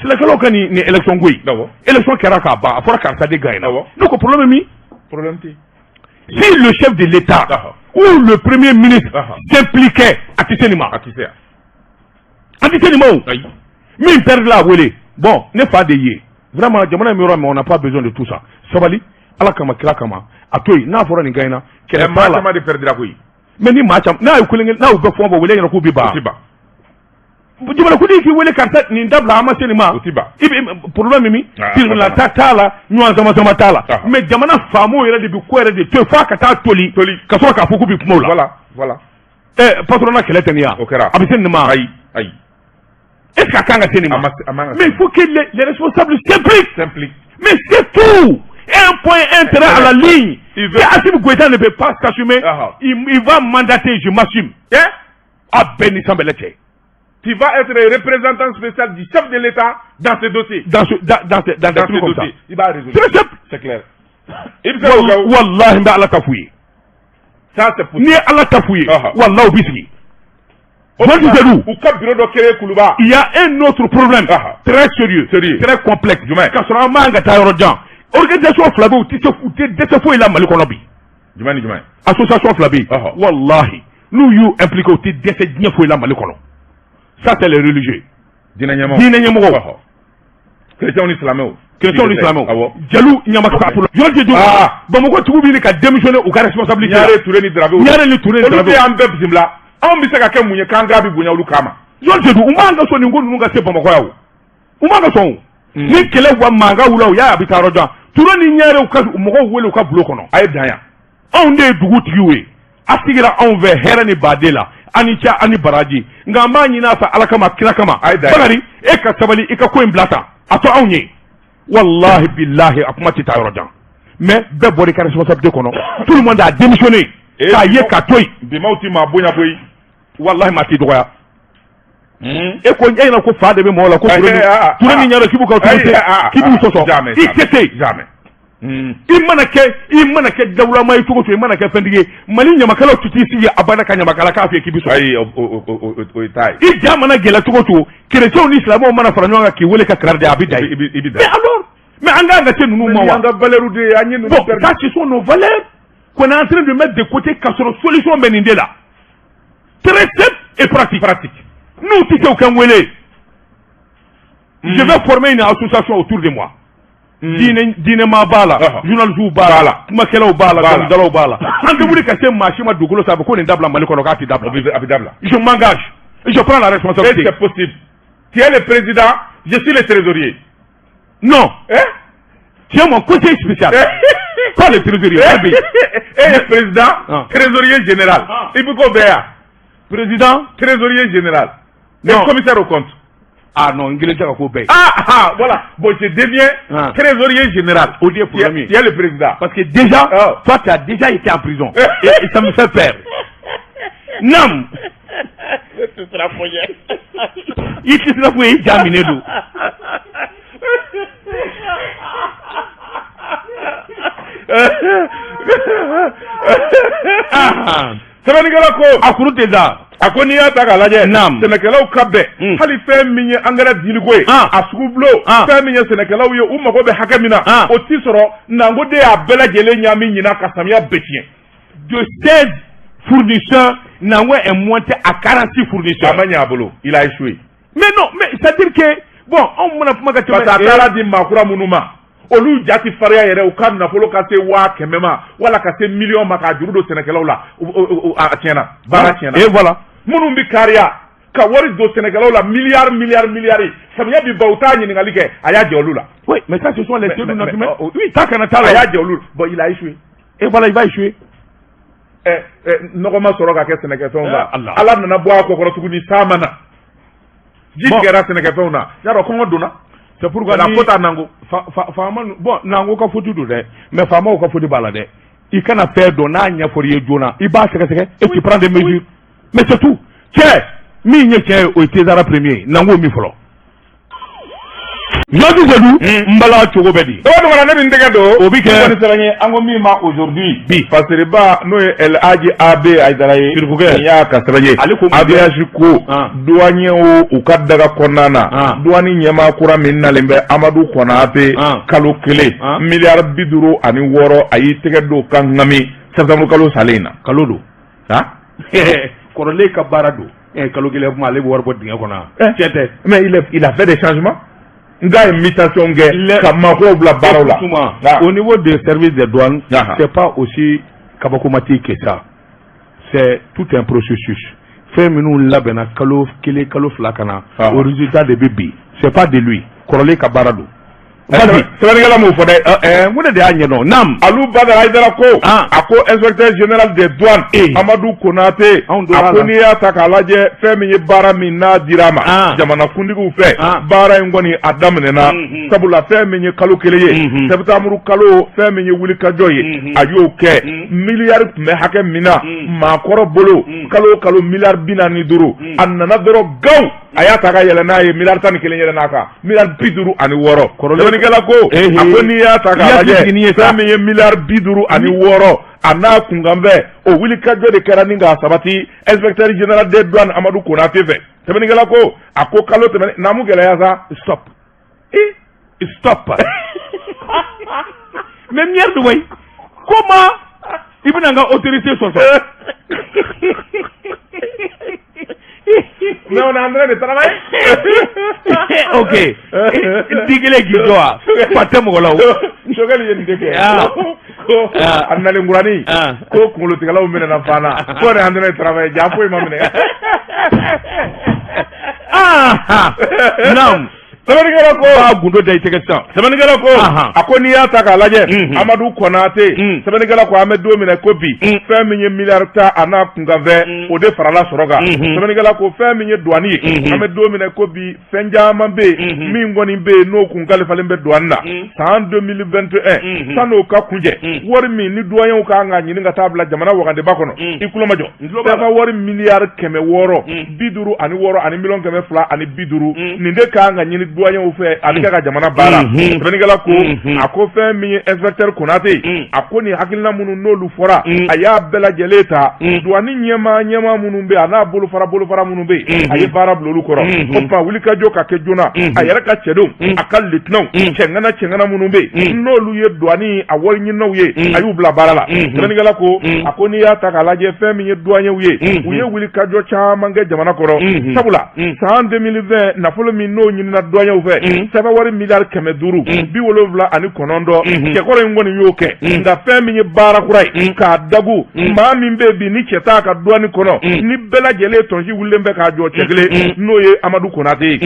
Speaker 1: c'est la kalo kan ni élection goyi élection kera ka ba afora ka sa de gaina donc problème mi
Speaker 2: problème ti
Speaker 1: si le chef de l'État ou le premier ministre s'impliquait à Tissenima. Min perd la wele. Bon, n'est pas de yé. Vraiment, jamana mi on n'a pas besoin de tout ça. Sabali, ala kama kila kama. Atoy, na fora ni gaina.
Speaker 2: Quel match de perdre la couille.
Speaker 1: Mais ni match, na u kulinga, na u be fo bo wele na ku bi ba. Jumala kudi ki wele karta ni ndabla ama senima. Problème mi, film la tatala, nuan sama tala. Mais jamana famo yere de bi ko yere de te fa ka ta toli ka so ka fuku bi kumo la.
Speaker 2: Voilà.
Speaker 1: Patrona kele tenia. Abi senima.
Speaker 2: Aïe.
Speaker 1: Est-ce qu'à kanga senima? Mais il faut que les responsables s'impliquent. Mais c'est tout. Un point intérêt à la ligne. Si Assimi Goïta ne peut pas s'assumer, il va mandater, je m'assume. À Beni Sambelete.
Speaker 2: Tu vas être représentant spécial du chef de l'État dans ce dossier.
Speaker 1: Dans ce dossier.
Speaker 2: Il va résoudre.
Speaker 1: C'est simple.
Speaker 2: C'est clair.
Speaker 1: Wallahi, Allah t'a fouillé.
Speaker 2: Ça, c'est possible.
Speaker 1: Ni Allah t'a fouillé. Wallah, au bismi. Il y a un autre problème très sérieux, très complexe. Organisation Flabé, il a mal konobi. Association Flabé. Wallahi. Nous you impliquons il a mal kono. Ça, c'est les religieux.
Speaker 2: Chrétien islamo.
Speaker 1: Jalou Nyamakapa pour je dis Bamako Toubi ka démissionner au cas responsabilité.
Speaker 2: Nyare Touré ni Drabo.
Speaker 1: Nyare ni Touré ni Drabo.
Speaker 2: Am beb zimla. Am bisa ka ke munye kanga bi bunya ulukama.
Speaker 1: Je dis umanga so ni ngonu nga se Bamako yawo. Umanga so. Ni kele wa manga wula ya abita roja. Touré ni nyare o ka mo wele o ka bulo kono. Ay danya. On de dugu tigiwe. Asigira on ve herani badela. Anicha ani baraji. Ngamba nyina fa alakama kilakama. Bagari e ka sabali e ka ko imblata. Ato awnye. Wallahi billahi akumati tayorodjan. Mais be bori ka responsabilité kono. Tout le monde a démissionné. Ça y est ka toy.
Speaker 2: Bimauti ma bonya boy.
Speaker 1: Wallahi mati doya. E ko nyay na ko faade be mo la ko touré ni nyaro kibu ka touré kibu soso.
Speaker 2: Jamais.
Speaker 1: Imana ke dawla may tugo to imana ke fendige mali nyama kala tuti si abana ka nyama kala ka fe kibiso
Speaker 2: ay o tay
Speaker 1: I jamana gela tugo to chrétien islamo mana faranyo nga ki wele ka krarde abida mais alors mais anga nga te nunu mawa
Speaker 2: anga valeru de anyi
Speaker 1: bon ça ce sont nos valeurs qu'on est en train de mettre de côté qu'à sur solution Benindé là. Très simple et pratique. Nous, si c'est aucun wélé, je vais former une association autour de moi. Dinema Bala, Journal Bala, Makela Bala, Dalo Bala. En de vous dire que c'est Machima Dougolo, ça va qu'on est d'abord Malékonogati d'abord. Je m'engage. Je prends la responsabilité.
Speaker 2: C'est possible. Tu es le président, je suis le trésorier.
Speaker 1: Non. Tu es mon conseiller spécial. Pas le trésorier.
Speaker 2: Et le président, trésorier général. Il faut qu'on vea.
Speaker 1: Président,
Speaker 2: trésorier général. Le commissaire au compte.
Speaker 1: Ah non, il est au pays.
Speaker 2: Voilà. Bon, je deviens trésorier général.
Speaker 1: Au Dieu pour
Speaker 2: il y a le président.
Speaker 1: Parce que déjà, toi, tu as déjà été en prison. et ça me fait peur. Non.
Speaker 2: Tu seras foyer.
Speaker 1: Il sera foyer, il a miné d'eau.
Speaker 2: Sénégalais ko
Speaker 1: akuru tɛ da
Speaker 2: a ko n'i y'a ta k'a lajɛ sɛnɛkɛlaw ka bɛn hali fɛn min ye angɛrɛ diliko ye a sugu bulon fɛn min ye sɛnɛkɛlaw ye u mago bɛ hakɛ min na o t'i sɔrɔ nanko de y'a bɛɛ lajɛlen ɲami ɲina ka samiya bɛɛ tiɲɛ
Speaker 1: de 16 fournisseurs nanko est monté à 46 fournisseurs.
Speaker 2: a ma ɲɛ a bolo il a échoué.
Speaker 1: Mais non, mais c'est à dire que bon anw mana kuma ka tɛmɛ
Speaker 2: parce que a taara di maakura minnu ma olu jati fariya yɛrɛ u ka nafolo ka se 100,000 ma wala ka se million ma k'a juru don sɛnɛkɛlaw la a tiɲɛna baara tiɲɛna.
Speaker 1: Et voilà
Speaker 2: minnu bi kariya ka wari don sɛnɛkɛlaw la miliyari samiya bi ban u t'a ɲininkali kɛ a y'a jɛ olu la.
Speaker 1: Oui, mais ça ce sont les taux de notre oui, ça kana t'a la.
Speaker 2: a y'a jɛ olu bon il a échoué.
Speaker 1: Et voilà, il va échouer.
Speaker 2: Nɔgɔ ma sɔrɔ ka kɛ sɛnɛkɛfɛnw la ala nana bɔ a kɔkɔrɔ tuguni san ma na ji kɛra sɛnɛkɛfɛnw na y'a dɔn kɔngɔ donna.
Speaker 1: C'est pourquoi
Speaker 2: la faute à Nango.
Speaker 1: Bon, Nango ka faute do dɛ, mais Fama ka faute b'a la dɛ. I kana faire don n'a ɲɛfɔli ye joona, i b'a sɛgɛsɛgɛ et tu prends des mesures. Mais c'est tout. Cɛ, min ye cɛ ye o ye Tezara premier, Nango min fɔlɔ. Yadu Zedou, Mbala cogo bɛ di.
Speaker 2: O dɔgɔna ne bɛ n tɛgɛ don.
Speaker 1: O bi kɛ.
Speaker 2: Ko sɛbɛn ye an ko min ma aujourd'hui. Bi. Passer ba n'o ye El Hadji AB Aïdara ye.
Speaker 1: Surfukɛ.
Speaker 2: N y'a ka sɛbɛn ye.
Speaker 1: Ale ko.
Speaker 2: ABH ko. Douaniers u ka daga kɔnɔna na. Douane ɲɛmaa kura min nalen bɛ Amadu Konate. Kalo kelen. Miliyari 56 a y'i tɛgɛ don ka ŋami septembre kalo salen in na.
Speaker 1: Kalo don. Kɔrɔlen ka baara don. Kalo kelen kuma ale bɛ wari bɔ dingɛ kɔnɔ. Tiɲɛ tɛ.
Speaker 2: Mais il a fait des changements. Nga ye mutation kɛ ka mako bila baaraw la.
Speaker 1: Au niveau des services des douanes, c'est pas aussi kabakomatique que ça. C'est tout un processus. Fɛn minnu labɛnna kalo kelen kalo fila ka na au résultat de bɛ bin. C'est pas de lui. Kɔrɔlen ka baara don.
Speaker 2: Sɛbɛnnikɛla m'o fɔ dɛ.
Speaker 1: Mun de y'a ɲɛdɔn. Naam.
Speaker 2: Alu Badara Aïdara ko. A ko inspecteur général des douanes. Amadou Konate. A ko n'i y'a ta k'a lajɛ fɛn min ye baara min n'a dir'a ma. Jamanakuntigiw fɛ. Baara in kɔni a daminɛna. Sabula fɛn min ye kalo kelen ye. Septembre kalo fɛn min ye wulikajɔ ye. A y'o kɛ. Miliyari tun bɛ hakɛ min na. Maakɔrɔ bolo. Kalo kalo miliyari 45. A nana dɔrɔn gaw. A y'a ta ka yɛlɛ n'a ye miliyari 11 yɛlɛ n'a kan. Miliyari 56. Sɛbɛnnikɛla ko a ko n'i y'a ta k'a lajɛ fɛn min ye miliyari 56 a n'a kunkanfɛ o wulikajɔ de kɛra ni k'a sabati inspecteur général des douanes Amadou Konate fɛ. Sɛbɛnnikɛla ko a ko kalo tɛmɛnen n'a mun gɛlɛya sa
Speaker 1: stop. Stop. Mais merde way. Comment i bɛna n ka autorité sɔsɔ?
Speaker 2: Mais on est en train de travailler.
Speaker 1: Ok. Digile gido a. Pate mɔgɔ la o.
Speaker 2: Sogɛli ye nin de kɛ. Ko a nalen ngurani. Ko kunkolotigɛlaw minɛna fana. Ko on est en train de travailler. Ja foyi ma minɛ.
Speaker 1: Naam.
Speaker 2: Sɛbɛnnikɛla ko
Speaker 1: b'a gundo da i tɛgɛ sisan.
Speaker 2: Sɛbɛnnikɛla ko a ko n'i y'a ta k'a lajɛ Amadu Konate sɛbɛnnikɛla ko an bɛ don minɛ ko bi fɛn min ye miliyari 10 a n'a kunkanfɛ o de farala sɔrɔ kan. Sɛbɛnnikɛla ko fɛn min ye douane ye an bɛ don minɛ ko bi fɛn caman bɛ yen min kɔni bɛ yen n'o kun kalifalen bɛ douane na san 2021 san'o ka kunjɛ wari min ni douaniers kan ka ɲini ka taa bila jamana wagandeba kɔnɔ i tulo ma jɔ bɛɛ ka wari miliyari 600 56 ani miliyɔn 250 nin de kan ka ɲini douanier u fɛ a bɛ kɛ ka jamana baara sɛbɛnnikɛla ko a ko fɛn min ye inspecteur Konate a ko ni hakilina minnu n'olu fɔra a y'a bɛɛ lajɛlen ta douane ɲɛmaa minnu bɛ a n'a bolofara minnu bɛ a ye baara bila olu kɔrɔ o tuma wulikajɔ ka kɛ joona a yɛrɛ ka cɛdenw a ka lieutenant cɛŋana minnu bɛ n'olu ye douane a wari ɲininaw ye a y'u bila baara la sɛbɛnnikɛla ko a ko n'i y'a ta k'a lajɛ fɛn min ye douanier u ye u ye wulikajɔ caman kɛ jamana kɔrɔ sabula san 2020 nafolo min n'o ɲinina douanier u fɛ sɛbɛn wari miliyari 579 cɛkɔrɔ in kɔni y'o kɛ nka fɛn min ye baara kura ye k'a dagu maa min bɛ bi ni cɛ t'a ka douane kɔnɔ ni bɛɛ lajɛlen tɔnsi wulilen bɛ k'a jɔ cɛ kelen n'o ye Amadu Konate ye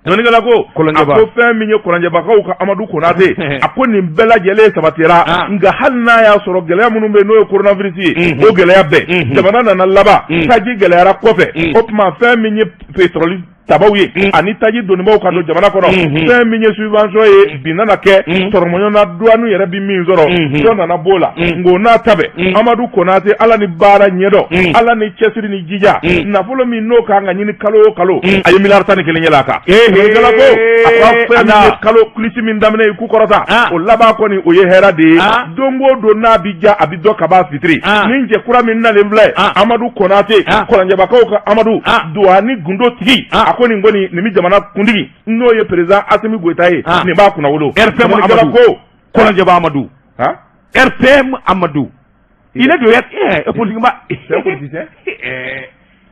Speaker 2: sɛbɛnnikɛla ko a ko fɛn min ye kɔlɔnjɛbagaw ka Amadu Konate a ko nin bɛɛ lajɛlen sabatira nka hali n'a y'a sɔrɔ gɛlɛya minnu bɛ n'o ye coronavirus ye o gɛlɛya bɛɛ jamana nana laban taji gɛlɛyara kɔfɛ o tuma fɛn min ye pétrole tabaw ye ani taji donibaw ka don jamana kɔnɔ fɛn min ye subvention ye bi nana kɛ sɔrɔmɔɲɔ na douane yɛrɛ bi min sɔrɔ dɔ nana b'o la ngo n'a tabɛ Amadu Konate ala ni baara ɲɛdɔn ala ni cɛsiri ni jija nafolo min n'o kan ka ɲini kalo o kalo a ye miliyari 11 yɛlɛ a kan sɛbɛnnikɛla ko a ka fɛn min ye kalo kulisi min daminɛ i ku kɔrɔta o laban kɔni o ye hɛrɛ de ye don o don n'a bi ja a bi dɔ kaba fitiri ni jɛ kura min nalen filɛ Amadu Konate kɔlɔnjɛbagaw ka Amadu douane gundo tigi ko nin kɔni nin bɛ jamana kuntigi n'o ye président Assimi Goïta ye nin b'a kunna wolo
Speaker 1: RPM Amadou ko Kɔlɔnjɛba Amadou RPM Amadou il est de politiquement c'est politicien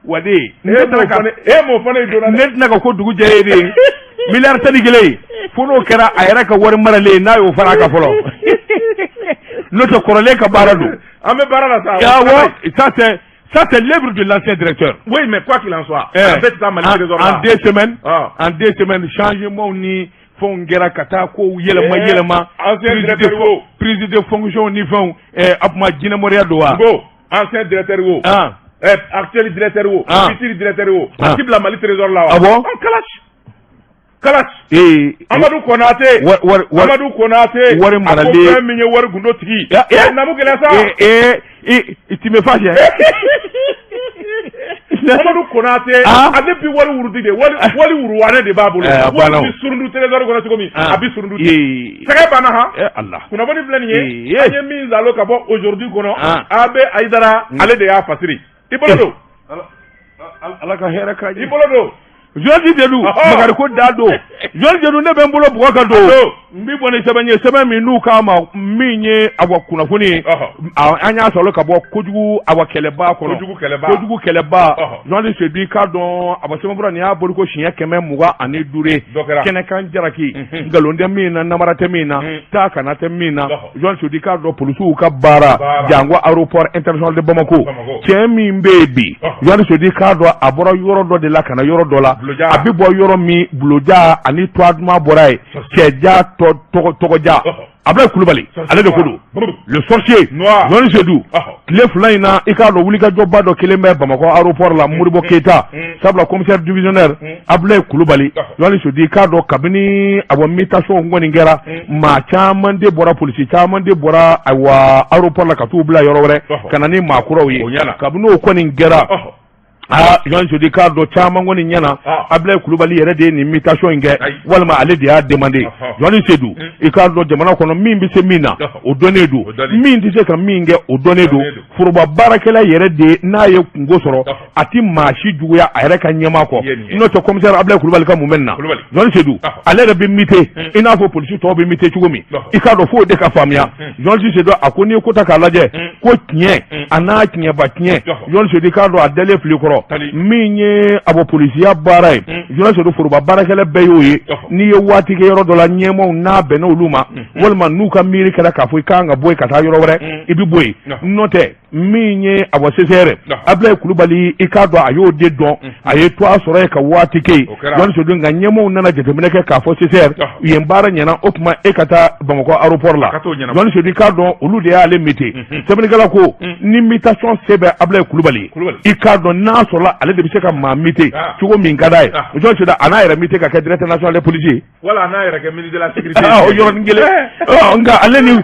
Speaker 1: wade
Speaker 2: m'o fana ye donna
Speaker 1: ne tɛna ka ko dugu jɛ ye de miliyari 11 fo n'o kɛra a yɛrɛ ka wari maralen n'a y'o fara a kan fɔlɔ n'o tɛ kɔrɔlen ka baara don
Speaker 2: an bɛ baara la
Speaker 1: ça c'est l'œuvre de l'ancien directeur.
Speaker 2: Oui, mais quoi qu'il en soit, en
Speaker 1: 2 semaines, changement ni fond guerre kata ko yelema
Speaker 2: ancien directeur
Speaker 1: prise de fonction ni fond apma Guinée Moria doa.
Speaker 2: Ancien directeur actuel directeur futur directeur la Mali trésor là.
Speaker 1: Ah bon?
Speaker 2: Kalash Amadou Konate wari marale ko min ye wari gundo tigi namu gɛlɛ sa
Speaker 1: tu me fâches
Speaker 2: Amadou Konate ale bi wari wurudi de wari wuruwane de b'a bolo wari bi surundu trésor kɔnɔ cogo min a bi surundu sɛgɛ banna ha
Speaker 1: Allah
Speaker 2: kunnafoni filɛ nin ye an ye min zalo ka bɔ aujourd'hui kɔnɔ Abe Aïdara ale de y'a fasiri i bolo don
Speaker 1: ala ka hɛrɛ k'a ye
Speaker 2: i bolo don
Speaker 1: Jɔnji Jɛdu Makari ko da don Jɔnji Jɛdu ne bɛ n bolo bugɔ ka don n bɛ bɔ ni sɛbɛn ye sɛbɛn min n'u k'a ma min ye awa kunnafoni ye an y'a sɔrɔ ka bɔ kojugu awa kɛlɛba kɔnɔ kojugu kɛlɛba Jɔnji Jɛdu k'a dɔn awa sɛbɛnfura nin y'a bolo ko siɲɛ 125 kɛnɛkan jaraki nkalon tɛ min na namara tɛ min na taa kana tɛ min na Jɔnji Jɛdu k'a dɔn polisiw ka baara Jango aéroport international de Bamako cɛ min bɛ yen bi Jɔnji Jɛdu k'a dɔn a bɔra yɔrɔ dɔ de la ka na yɔrɔ dɔ la a bɛ bɔ yɔrɔ min buloja ani toit duman bɔra ye cɛja tɔgɔja Ablaye Kulubali ale de ko don le sorcier Jɔnji Jɛdu tile fila in na i k'a dɔn wulikajɔba dɔ kelen bɛ Bamakɔ aéroport la Modibo Keita sabula commissaire divisionnaire Ablaye Kulubali Jɔnji Jɛdu k'a dɔn kabini awɔ mutation kɔni kɛra maa caman de bɔra polisi caman de bɔra awɔ aéroport la ka t'u bila yɔrɔ wɛrɛ ka na ni maa kuraw ye kabini o kɔni kɛra Jɔnji Jɛdu k'a dɔn caman kɔni ɲɛna Ablaye Kulubali yɛrɛ de ye nin mutation in kɛ walima ale de y'a demandé Jɔnji Jɛdu i k'a dɔn jamana kɔnɔ min bɛ se min na o dɔnnen don min tɛ se ka min kɛ o dɔnnen don foroba baarakɛla yɛrɛ de n'a ye kungo sɔrɔ a ti maa si juguya a yɛrɛ ka ɲɛmaa kɔ n'o tɛ commissaire Ablaye Kulubali ka mun bɛ nin na Jɔnji Jɛdu ale yɛrɛ bɛ mite i n'a fɔ polisi tɔw bɛ mite cogo min i k'a dɔn f'o de ka faamuya Jɔnji Jɛdu a ko n'i ye ko ta k'a lajɛ ko tiɲɛ a n'a tiɲɛba tiɲɛ Jɔnji Jɛdu k'a dɔn a dalen fili kɔrɔ min ye abo polisiya baara ye Jɔnji Jɛdu foroba baarakɛla bɛɛ y'o ye n'i ye waati kɛ yɔrɔ dɔ la ɲɛmaaw n'a bɛnna olu ma walima n'u ka miiri kɛra k'a fɔ i kan ka bɔ yen ka taa yɔrɔ wɛrɛ i bɛ bɔ yen n'o tɛ min ye abo CCR Ablaye Kulubali i k'a dɔn a y'o de dɔn a ye to a sɔrɔ ye ka waati kɛ yen Jɔnji Jɛdu nka ɲɛmaaw nana jateminɛ kɛ k'a fɔ CCR u ye baara ɲɛna o tuma e ka taa Bamakɔ aéroport la Jɔnji Jɛdu k'a dɔn olu de y'ale mite sɛbɛnnikɛla ko ni mutation se bɛ Ablaye Kulubali i k'a dɔn n'a sɔrɔla ale de bɛ se ka maa mite cogo min ka d'a ye Jɔnji Jɛdu a n'a yɛrɛ mite ka kɛ directeur national des policiers
Speaker 2: wala a n'a yɛrɛ kɛ ministre de la sécurité
Speaker 1: o yɔrɔnin kelen nka ale ni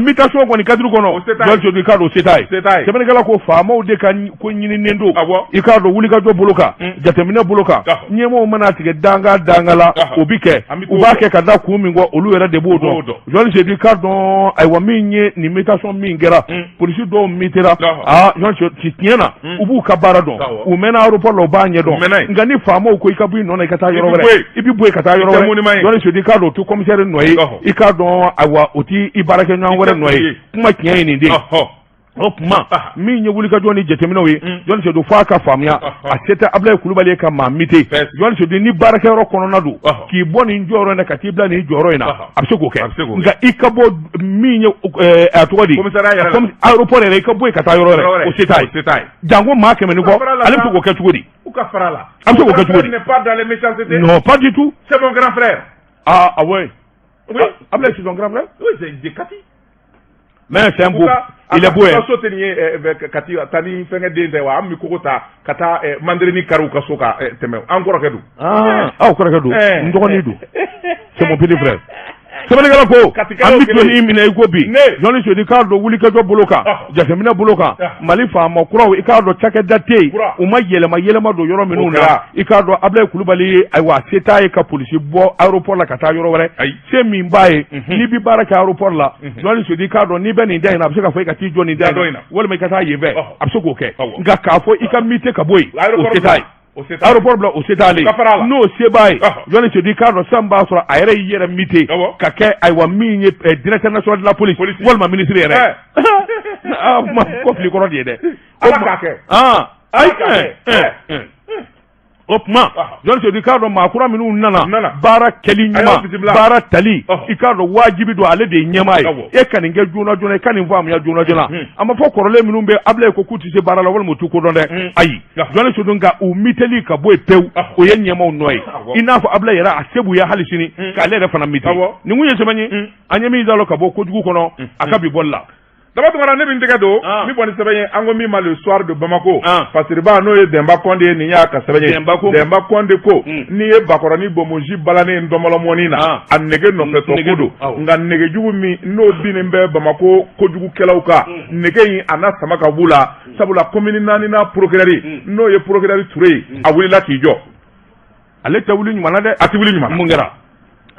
Speaker 1: mutation kɔni cadre kɔnɔ Jɔnji Jɛdu k'a dɔn o se t'a ye sɛbɛnnikɛla ko faamaw de ka ko ɲininen don i k'a dɔn wulikajɔ bolo kan jateminɛ bolo kan ɲɛmɔgɔw mana tigɛ danga la o bi kɛ u b'a kɛ ka da kun min kɔ olu yɛrɛ de b'o dɔn Jean Sedi k'a dɔn ayiwa min ye nin mutation min kɛra polisi dɔw mitera Jean Sedi tiɲɛ na u b'u ka baara dɔn u mɛnna aéroport la u b'a ɲɛ dɔn nka ni faamaw ko i ka bɔ i nɔ na i ka taa yɔrɔ wɛrɛ i bi bɔ i ka taa yɔrɔ wɛrɛ Jean Sedi k'a dɔn o tɛ commissaire nɔ ye i k'a dɔn ayiwa o tɛ i baarakɛɲɔgɔn wɛrɛ nɔ ye kuma tiɲɛ ye nin de o kuma min ye wulikajɔ ni jateminɛw ye Jean Sedi f'a ka faamuya a se tɛ Ablaye Kulubali ka maa mite Jean Sedi ni baarakɛyɔrɔ kɔnɔna don k'i bɔ nin jɔyɔrɔ in na ka t'i bila nin jɔyɔrɔ in na a bɛ se k'o kɛ nka i ka bɔ min ye a tɔgɔ di aéroport yɛrɛ i ka bɔ yen ka taa yɔrɔ wɛrɛ o se t'a ye janko maa kɛmɛ ni kɔ ale bɛ se k'o kɛ cogo di
Speaker 2: u ka fara la
Speaker 1: a bɛ se k'o kɛ cogo di non pas du tout
Speaker 2: c'est mon grand frère
Speaker 1: ouais Ablaye c'est son grand frère
Speaker 2: oui c'est Kati
Speaker 1: mais c'est un beau il est beau
Speaker 2: ka so tɛ nin ye Kati ta ni fɛnkɛ den tɛ wa an bɛ kogo ta ka taa mandarini kari u ka so ka tɛmɛ an kɔrɔkɛ don
Speaker 1: aw kɔrɔkɛ don n dɔgɔnin don c'est mon petit frère sɛbɛnnikɛla ko an bɛ joli minɛ i ko bi Jean Sedi k'a dɔn wulikajɔ bolo kan jateminɛ bolo kan Mali faama kuraw i k'a dɔn cakɛda tɛ yen u ma yɛlɛma don yɔrɔ minnu na i k'a dɔn Ablaye Kulubali ayiwa se t'a ye ka polisi bɔ aéroport la ka taa yɔrɔ wɛrɛ se min b'a ye n'i bɛ baara kɛ aéroport la Jean Sedi k'a dɔn n'i bɛ nin da in na a bɛ se k'a fɔ i ka t'i jɔ nin da in na walima i ka taa yen fɛ a bɛ se k'o kɛ nka k'a fɔ i ka mite ka bɔ yen o se t'a ye aéroport bila o se t'ale n'o se b'a ye Jean Sedi k'a dɔn san b'a sɔrɔ a yɛrɛ y'i yɛrɛ mite ka kɛ ayiwa min ye directeur national de la police walima ministre yɛrɛ kuma ko fili kɔrɔ de ye dɛ
Speaker 2: ala k'a kɛ
Speaker 1: o kuma Jean Sedi k'a dɔn maakura minnu nana baara kɛli ɲuman baara tali i k'a dɔn wajibi don ale de ye ɲɛmaa ye e ka nin kɛ joona joona i ka nin faamuya joona joona a ma fɔ kɔrɔlen minnu bɛ Ablaye ko k'u tɛ se baara la walima u t'u kodɔn dɛ ayi Jean Sedi nka u miteli ka bɔ yen pewu o ye ɲɛmaaw nɔ ye i n'a fɔ Ablaye yɛrɛ a se b'u ye hali sini k'ale yɛrɛ fana mite nin kun ye sɛbɛn ye an ɲɛ min d'a la ka bɔ kojugu kɔnɔ a ka bi bɔli la
Speaker 2: dama tuma ne bɛ n tɛgɛ don min fɔ ni sɛbɛn ye an ko min ma le soir de Bamako Fasiriba n'o ye Demba Kɔnde ye nin y'a ka sɛbɛn ye Demba Kɔnde ko n'i ye Bakɔrɔni Bonbonsi balanen ndɔmɔlɔmɔni na a nege nɔfɛtɔ ko don nka negejugu min n'o dinnen bɛ Bamako kojugukɛlaw kan nege in a na sama ka b'u la sabula commune 4nan procureur n'o ye procureur Ture ye a wulila k'i jɔ ale tɛ wuli ɲuman na dɛ a tɛ wuli ɲuman mun kɛra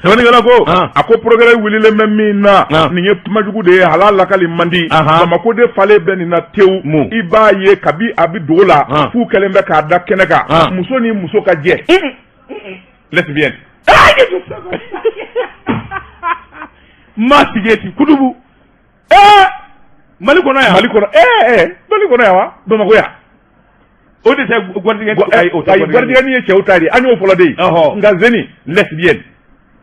Speaker 2: sɛbɛnnikɛla ko a ko procureur wulilen bɛ min na nin ye kumajugu de ye halal lakali man di Bamako de falen bɛ nin na tewu i b'a ye kabi a bɛ dogo la f'u kɛlen bɛ k'a da kɛnɛ kan muso ni muso ka jɛ lesbienne maa sigeti kudubu Mali kɔnɔ yan Mali kɔnɔ yan wa Bamako yan o de tɛ gwarijɛgɛni ye cɛw ta de an y'o fɔlɔ de ye nka zeni lesbienne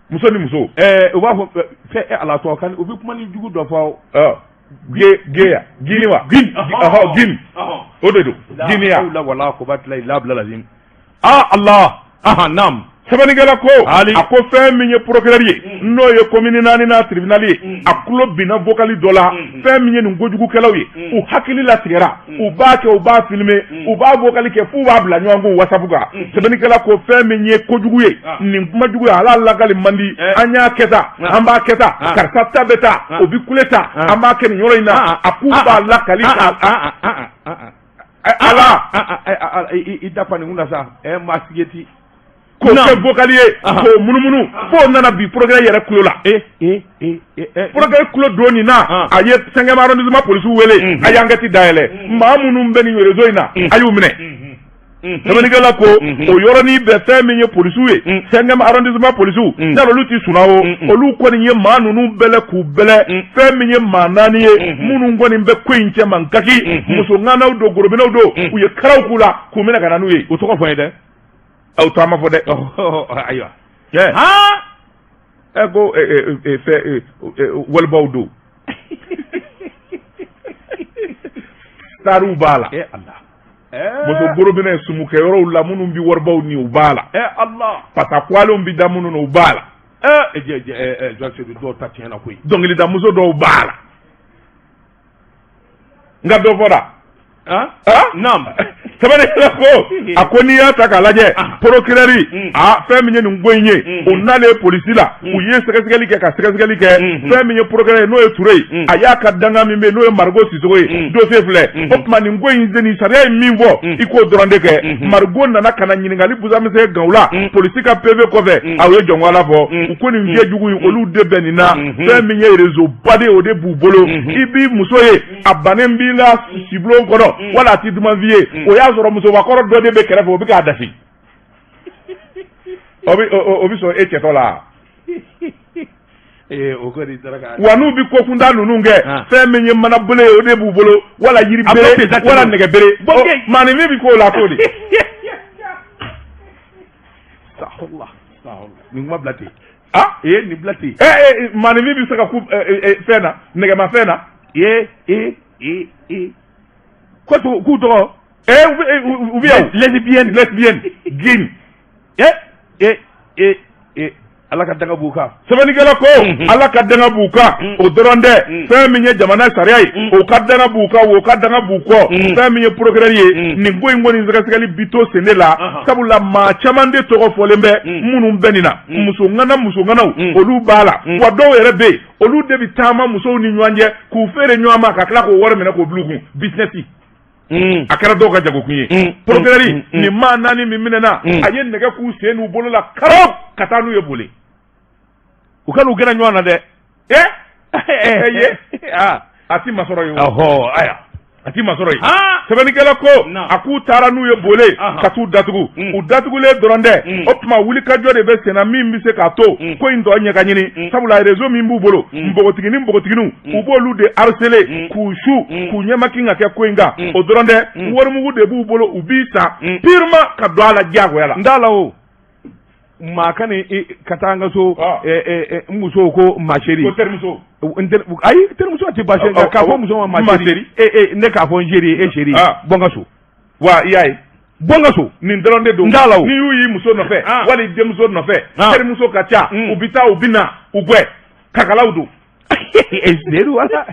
Speaker 2: muso ni muso u b'a fɔ fɛ ala tɔ kan u bɛ kuma ni jugu dɔ fɔ geya gini wa gini o de don gini ya wala ko ba tila labila lazim Allah naam sɛbɛnnikɛla ko a ko fɛn min ye procureur ye n'o ye commune 4nan tribunal ye a tulo binna vocal dɔ la fɛn min ye nin kojugukɛlaw ye u hakili latigɛra u b'a kɛ u b'a filmer u b'a vocal kɛ f'u b'a bila ɲɔgɔn kun WhatsApp kan sɛbɛnnikɛla ko fɛn min ye kojugu ye nin kumajugu ye halal lagali man di an y'a kɛ tan an b'a kɛ tan karisa ta bɛ tan o bi kule tan an b'a kɛ nin yɔrɔ in na a k'u b'a lakali ala i dafa nin kun na sa maa sigeti k'o kɛ vocal ye k'o munumunu f'o nana bi procureur yɛrɛ kulo la procureur kulo don nin na a ye 5e arrondissement policiers wele a ye enquête dayɛlɛ maa minnu bɛ nin réseau in na a y'u minɛ sɛbɛnnikɛla ko o yɔrɔnin bɛɛ fɛn min ye policiers ye 5e arrondissement policiers n'ala olu ti sunna o olu kɔni ye maa ninnu bɛlɛ k'u bɛlɛ fɛn min ye maa 4 ye minnu kɔni bɛ ko in cɛ man kaki muso ŋanaw don gorobinɛw don u ye karaw k'u la k'u minɛ ka na n'u ye o tɔgɔ fɔ n ye dɛ aw taama fɔ dɛ ayiwa ko fɛ walibaw don stariw b'a la muso gorobinɛ sumukɛyɔrɔw la minnu bi waribaw ni u b'a la patakuwalenw bi da minnu na u b'a la dɔw ta tiɲɛna koyi dɔnkilida muso dɔw b'a la nka dɔ fɔra naam sabalikɛla ko a ko n'i y'a ta k'a lajɛ procureur fɛn min ye nin ko in ye o nalen polisi la u ye sɛgɛsɛgɛli kɛ ka sɛgɛsɛgɛli kɛ fɛn min ye procureur ye n'o ye Ture ye a y'a ka danga min bɛ yen n'o ye Marigot Sisoko ye dossier filɛ o tuma nin ko in sariya ye min fɔ i k'o dɔrɔn de kɛ Marigot nana ka na ɲininkali busamisɛn gaw la polisi ka PV kɔfɛ a ye jɔnwala fɔ u ko nin fiɲɛ jugu in olu de bɛ nin na fɛn min ye réseau ba de o de b'u bolo i b'i muso ye a bannen b'i la sibulon kɔnɔ wala a t'i duman f'i ye o y'a sɔrɔ musobakɔrɔ dɔ de bɛ kɛrɛfɛ o bɛ k'a dasi o bɛ sɔn e cɛtɔ la wa n'u bɛ ko kunda ninnu kɛ fɛn min ye mana bele o de b'u bolo wala yiri bere wala nɛgɛ bere maa ni min bɛ k'o la k'o de nin kuma bila ten nin bila ten maa ni min bɛ se ka ku fɛn na nɛgɛmafɛn na ko k'u tɔgɔ ou bien lesbienne gin ala ka danga b'u kan sɛbɛnnikɛla ko ala ka danga b'u kan o dɔrɔn dɛ fɛn min ye jamana sariya ye o ka danga b'u kan o ka danga b'u kɔ fɛn min ye procureur ye nin ko in kɔni sɛgɛsɛgɛli bi to sen de la sabula maa caman de tɔgɔ fɔlen bɛ minnu bɛ nin na musonganaw olu b'a la wa dɔw yɛrɛ bɛ yen olu de bɛ taama musow ni ɲɔgɔn cɛ k'u feere ɲɔgɔn ma ka tila k'o wari minɛ k'o bila u kun business a kɛra dɔw ka jagokun ye procureur nin maa naani min minɛna a ye nɛgɛ k'u sen n'u bolo la karaw ka taa n'u ye boli u ka n'u gɛrɛ ɲɔgɔn na dɛ a ti masɔrɔ ye o aya a ti masɔrɔ ye sɛbɛnnikɛla ko a k'u taara n'u ye bole ka t'u datugu u datugulen dɔrɔn dɛ o tuma wulikajɔ de bɛ senna min bɛ se k'a to ko in tɔ ɲɛ ka ɲini sabula réseau min b'u bolo npogotiginiw u b'olu de harceler k'u su k'u ɲɛmakin ka kɛ ko in kan o dɔrɔn dɛ warimugu de b'u bolo u b'i sa purement ka don a la diyagoya la n t'a la o maa ka ni ka taa an ka so n muso ko maseri ko terimuso ayi terimuso tɛ baasi nka k'a fɔ muso ma maseri ne k'a fɔ n seri e seri bɔ n ka so wa i y'a ye bɔ n ka so nin dɔrɔn de don n t'a la o n'i y'u y'i muso nɔfɛ wali denmuso nɔfɛ terimuso ka ca u bɛ taa u bɛ na u gɛn kakalaw don seeri wala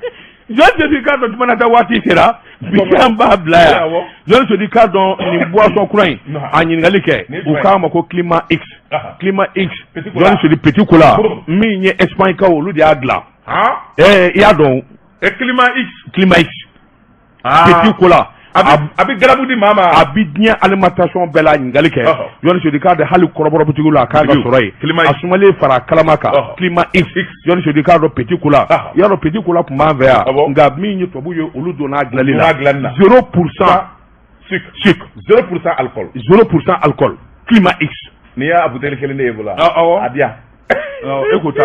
Speaker 2: jɔn tɛ k'a dɔn tuma na taa waati sera bi an b'a bila yan jɔn tɛ k'a dɔn nin boisson kura in a ɲininkali kɛ u k'a ma ko climat X jɔn tɛ petit cola min ye Espagne kaw olu de y'a dilan i y'a dɔn climat X petit cola a bɛ garabu di maa ma a bɛ diɲɛ alimentation bɛɛ la ɲininkali kɛ jɔn tɛ k'a dɔn hali kɔrɔbɔrɔbutigiw la a k'a ka sɔrɔ ye a sumalen fara kalama kan climat X jɔn tɛ k'a dɔn petit cola i y'a dɔn petit cola tun b'an fɛ yan nka min ye tubabu ye olu donna dilanli la 0% sucre 0% alcool 0% alcool climat X n'i y'a bouteille kelen de ye bolo a di yan écoute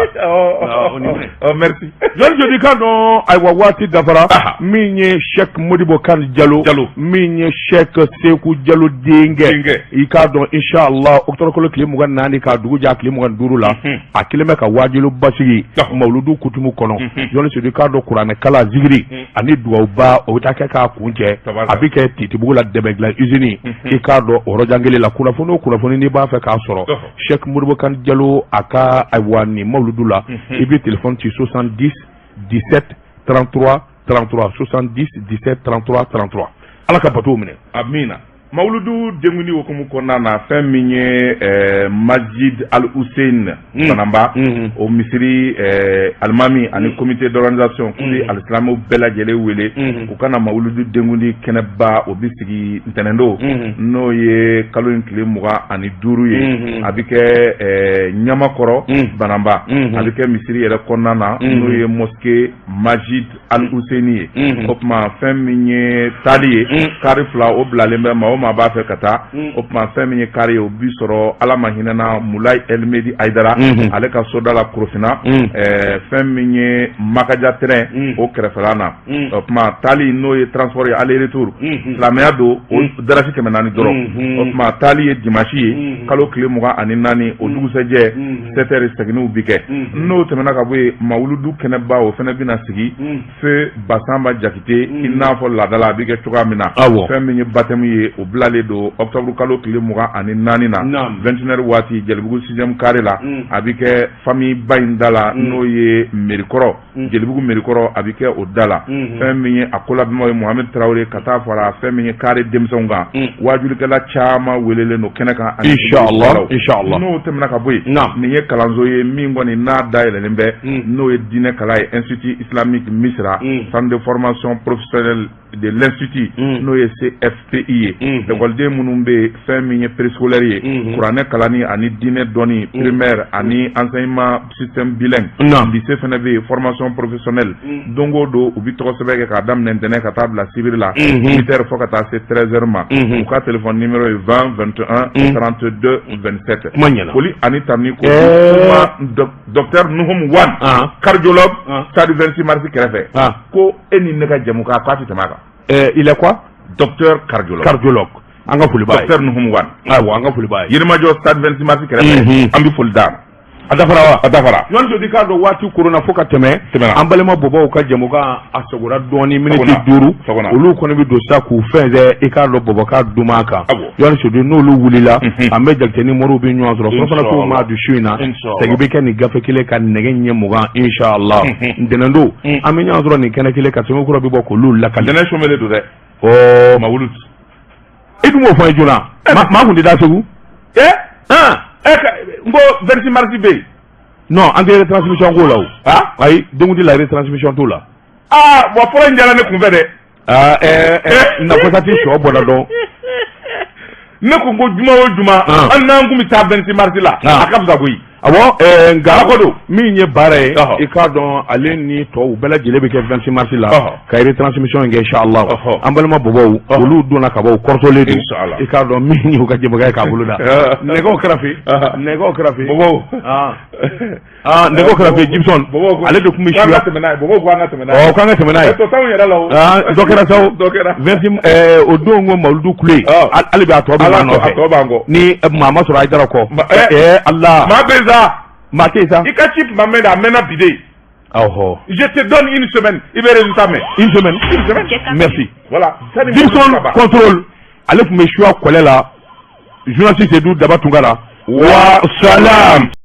Speaker 2: merci jɔn tɛ k'a dɔn ayiwa waati dafara min ye Cheikh Modibo Kane Jalo min ye Cheikh Seku Jalo denkɛ i k'a dɔn inshallah octobre kalo tile 24 k'a dugu jɛ tile 25 la a kelen bɛ ka wajilu basigi mawludu kutumu kɔnɔ jɔn tɛ k'a dɔn kuranɛ kala zikiri ani duwawuba o bɛ taa kɛ k'a kun cɛ a bɛ kɛ Titibugu la dɛmɛ dilan usine i k'a dɔn o yɔrɔ kelen la kunnafoni o kunnafoni n'i b'a fɛ k'a sɔrɔ Cheikh Modibo Kane Jalo a ka ayiwa nin mawludu la i bɛ téléphone ci 70 17 33 33 70 17 33 33 ala ka bato minɛ amina mawludu denguni hukumu kɔnɔna na fɛn min ye Majid Al Hussein Fanamba o misiri alimami ani comité d'organisation kuli alislamu bɛɛ lajɛlen wele u kana mawludu denguni kɛnɛba o bɛ sigi ntɛnɛndo n'o ye kalo in tile 25 ye a bɛ kɛ Ɲamakɔrɔ Banamba a bɛ kɛ misiri yɛrɛ kɔnɔna na n'o ye mosquée Majid Al Hussein ye o tuma fɛn min ye taali ye kari 2 o bilalen bɛ maa ma b'a fɛ ka taa o tuma fɛn min ye kari ye o bi sɔrɔ ala ma hinɛna Mulay Elmedi Aidara ale ka soda la Korofina fɛn min ye Makaja terrain o kɛrɛfɛla na o tuma taali n'o ye transport ye aller retour silamɛya don o darasi 400 dɔrɔn o tuma taali ye dimanche ye kalo tile 24 o dugusɛjɛ 7 heures seginniw bi kɛ n'o tɛmɛna ka bɔ yen mawuludu kɛnɛba o fɛnɛ bɛna sigi feu Basamba Jakite i n'a fɔ laadala a bɛ kɛ cogoya min na fɛn min ye baptême ye o bilalen don octobre kalo tile 24 na 21h waati Jelibugu 6e carré la a bɛ kɛ famille ba in da la n'o ye Merikɔrɔ Jelibugu Merikɔrɔ a bɛ kɛ o da la fɛn min ye a kolabima ye Mohamed Traoré ka taa fara fɛn min ye carré denmisɛnw kan wajulikɛla caman welelen don kɛnɛ kan inshallah n'o tɛmɛna ka bɔ yen nin ye kalanso ye min kɔni n'a dayɛlɛlen bɛ n'o ye diinɛ kalan ye Institut Islamique Misra centre de formation professionnelle de l'Institut n'o ye CFPI ye école minnu bɛ fɛn min ye préscolaire ye kuranɛ kalanni ani diinɛ dɔnni primaire ani enseignement système bilingue lycée fana bɛ yen formation professionnelle don o don u bɛ tɔgɔ sɛbɛn kɛ k'a daminɛ ntɛnɛn ka taa bila sibiri la 8h fo ka taa se 13h ma u ka téléphone numéro ye 20 21 32 27 foli ani tani ko docteur Nuhum Wan cardiologue stade 26 mars kɛrɛfɛ ko e ni ne ka jamu k'a tɛ tɛmɛ a kan.
Speaker 1: Il est quoi?
Speaker 2: Docteur cardiologue.
Speaker 1: An ka foli b'a ye.
Speaker 2: Docteur Nuhum Wan.
Speaker 1: Ayiwa an ka foli b'a ye.
Speaker 2: Yirimajɔ stade 26 mars kɛrɛfɛ an bɛ foli d'a ma.
Speaker 1: A dafara wa?
Speaker 2: A dafara.
Speaker 1: Ɲɔni jodi k'a dɔn waati korona fo ka tɛmɛ an balima bɔbɔw ka jamukan a sagora dɔɔni miniti 5 olu kɔni bɛ don sa k'u fɛnsɛ i k'a dɔn bɔbɔka duman kan ɲɔni jodi n'olu wulila an bɛ jakite ni moriw bɛ ɲɔgɔn sɔrɔ fɔlɔfɔlɔ k'u ma du su in na segi bɛ kɛ nin gafe kelen ka nɛgɛ ɲɛ 20 inshallah ntɛnɛndo an bɛ ɲɔgɔn sɔrɔ nin kɛnɛ kelen ka sɛbɛn kura bɛ bɔ k'olu lakali.
Speaker 2: Ntɛnɛn sɔmɛlen don dɛ.
Speaker 1: Mawulud. I dun m'o fɔ n ye joona maa kun tɛ da Segu.
Speaker 2: N ko 26 mars bɛ yen.
Speaker 1: Non an tɛ retransmission k'o la o. Ayi Donkudi la retransmission t'o la.
Speaker 2: Bon fɔlɔ in diyara ne kunfɛ dɛ.
Speaker 1: Nafasa tɛ sɔ bɔra dɔn.
Speaker 2: Ne ko juma o juma an n'an kun bɛ taa 26 mars la a ka fisa koyi.
Speaker 1: Awɔ nka ko min ye baara ye i k'a dɔn ale ni tɔw bɛɛ lajɛlen bɛ kɛ 26 mars la ka retransmission in kɛ inshallah an balima bɔbɔw olu donna ka bɔ kɔrɔtɔlen don i k'a dɔn min y'u ka jɛmɔgɔ ye k'a bolo da nɛgɛw kɛrɛfɛ bɔbɔw nɛgɛw kɛrɛfɛ Gibson ale de tun bɛ suya
Speaker 2: bɔbɔw ko an ka tɛmɛ n'a ye
Speaker 1: k'an ka tɛmɛ n'a ye
Speaker 2: tɔtanw yɛrɛ la o
Speaker 1: dɔ kɛra sa o don ko Mawuludu kule hali bi a tɔ bɛ nɔfɛ ni maa ma sɔrɔ Ayidara kɔ Allah maa tɛ yen sa.
Speaker 2: I ka chip ma mɛn a mɛnna bi de. Je te donne une semaine i bɛ résultat mɛn.
Speaker 1: Une semaine. Merci.
Speaker 2: Voilà.
Speaker 1: Gibson contrôle ale tun bɛ suya kɔlɛ la journaliste Seydou Daba Tunkara. Wa salam.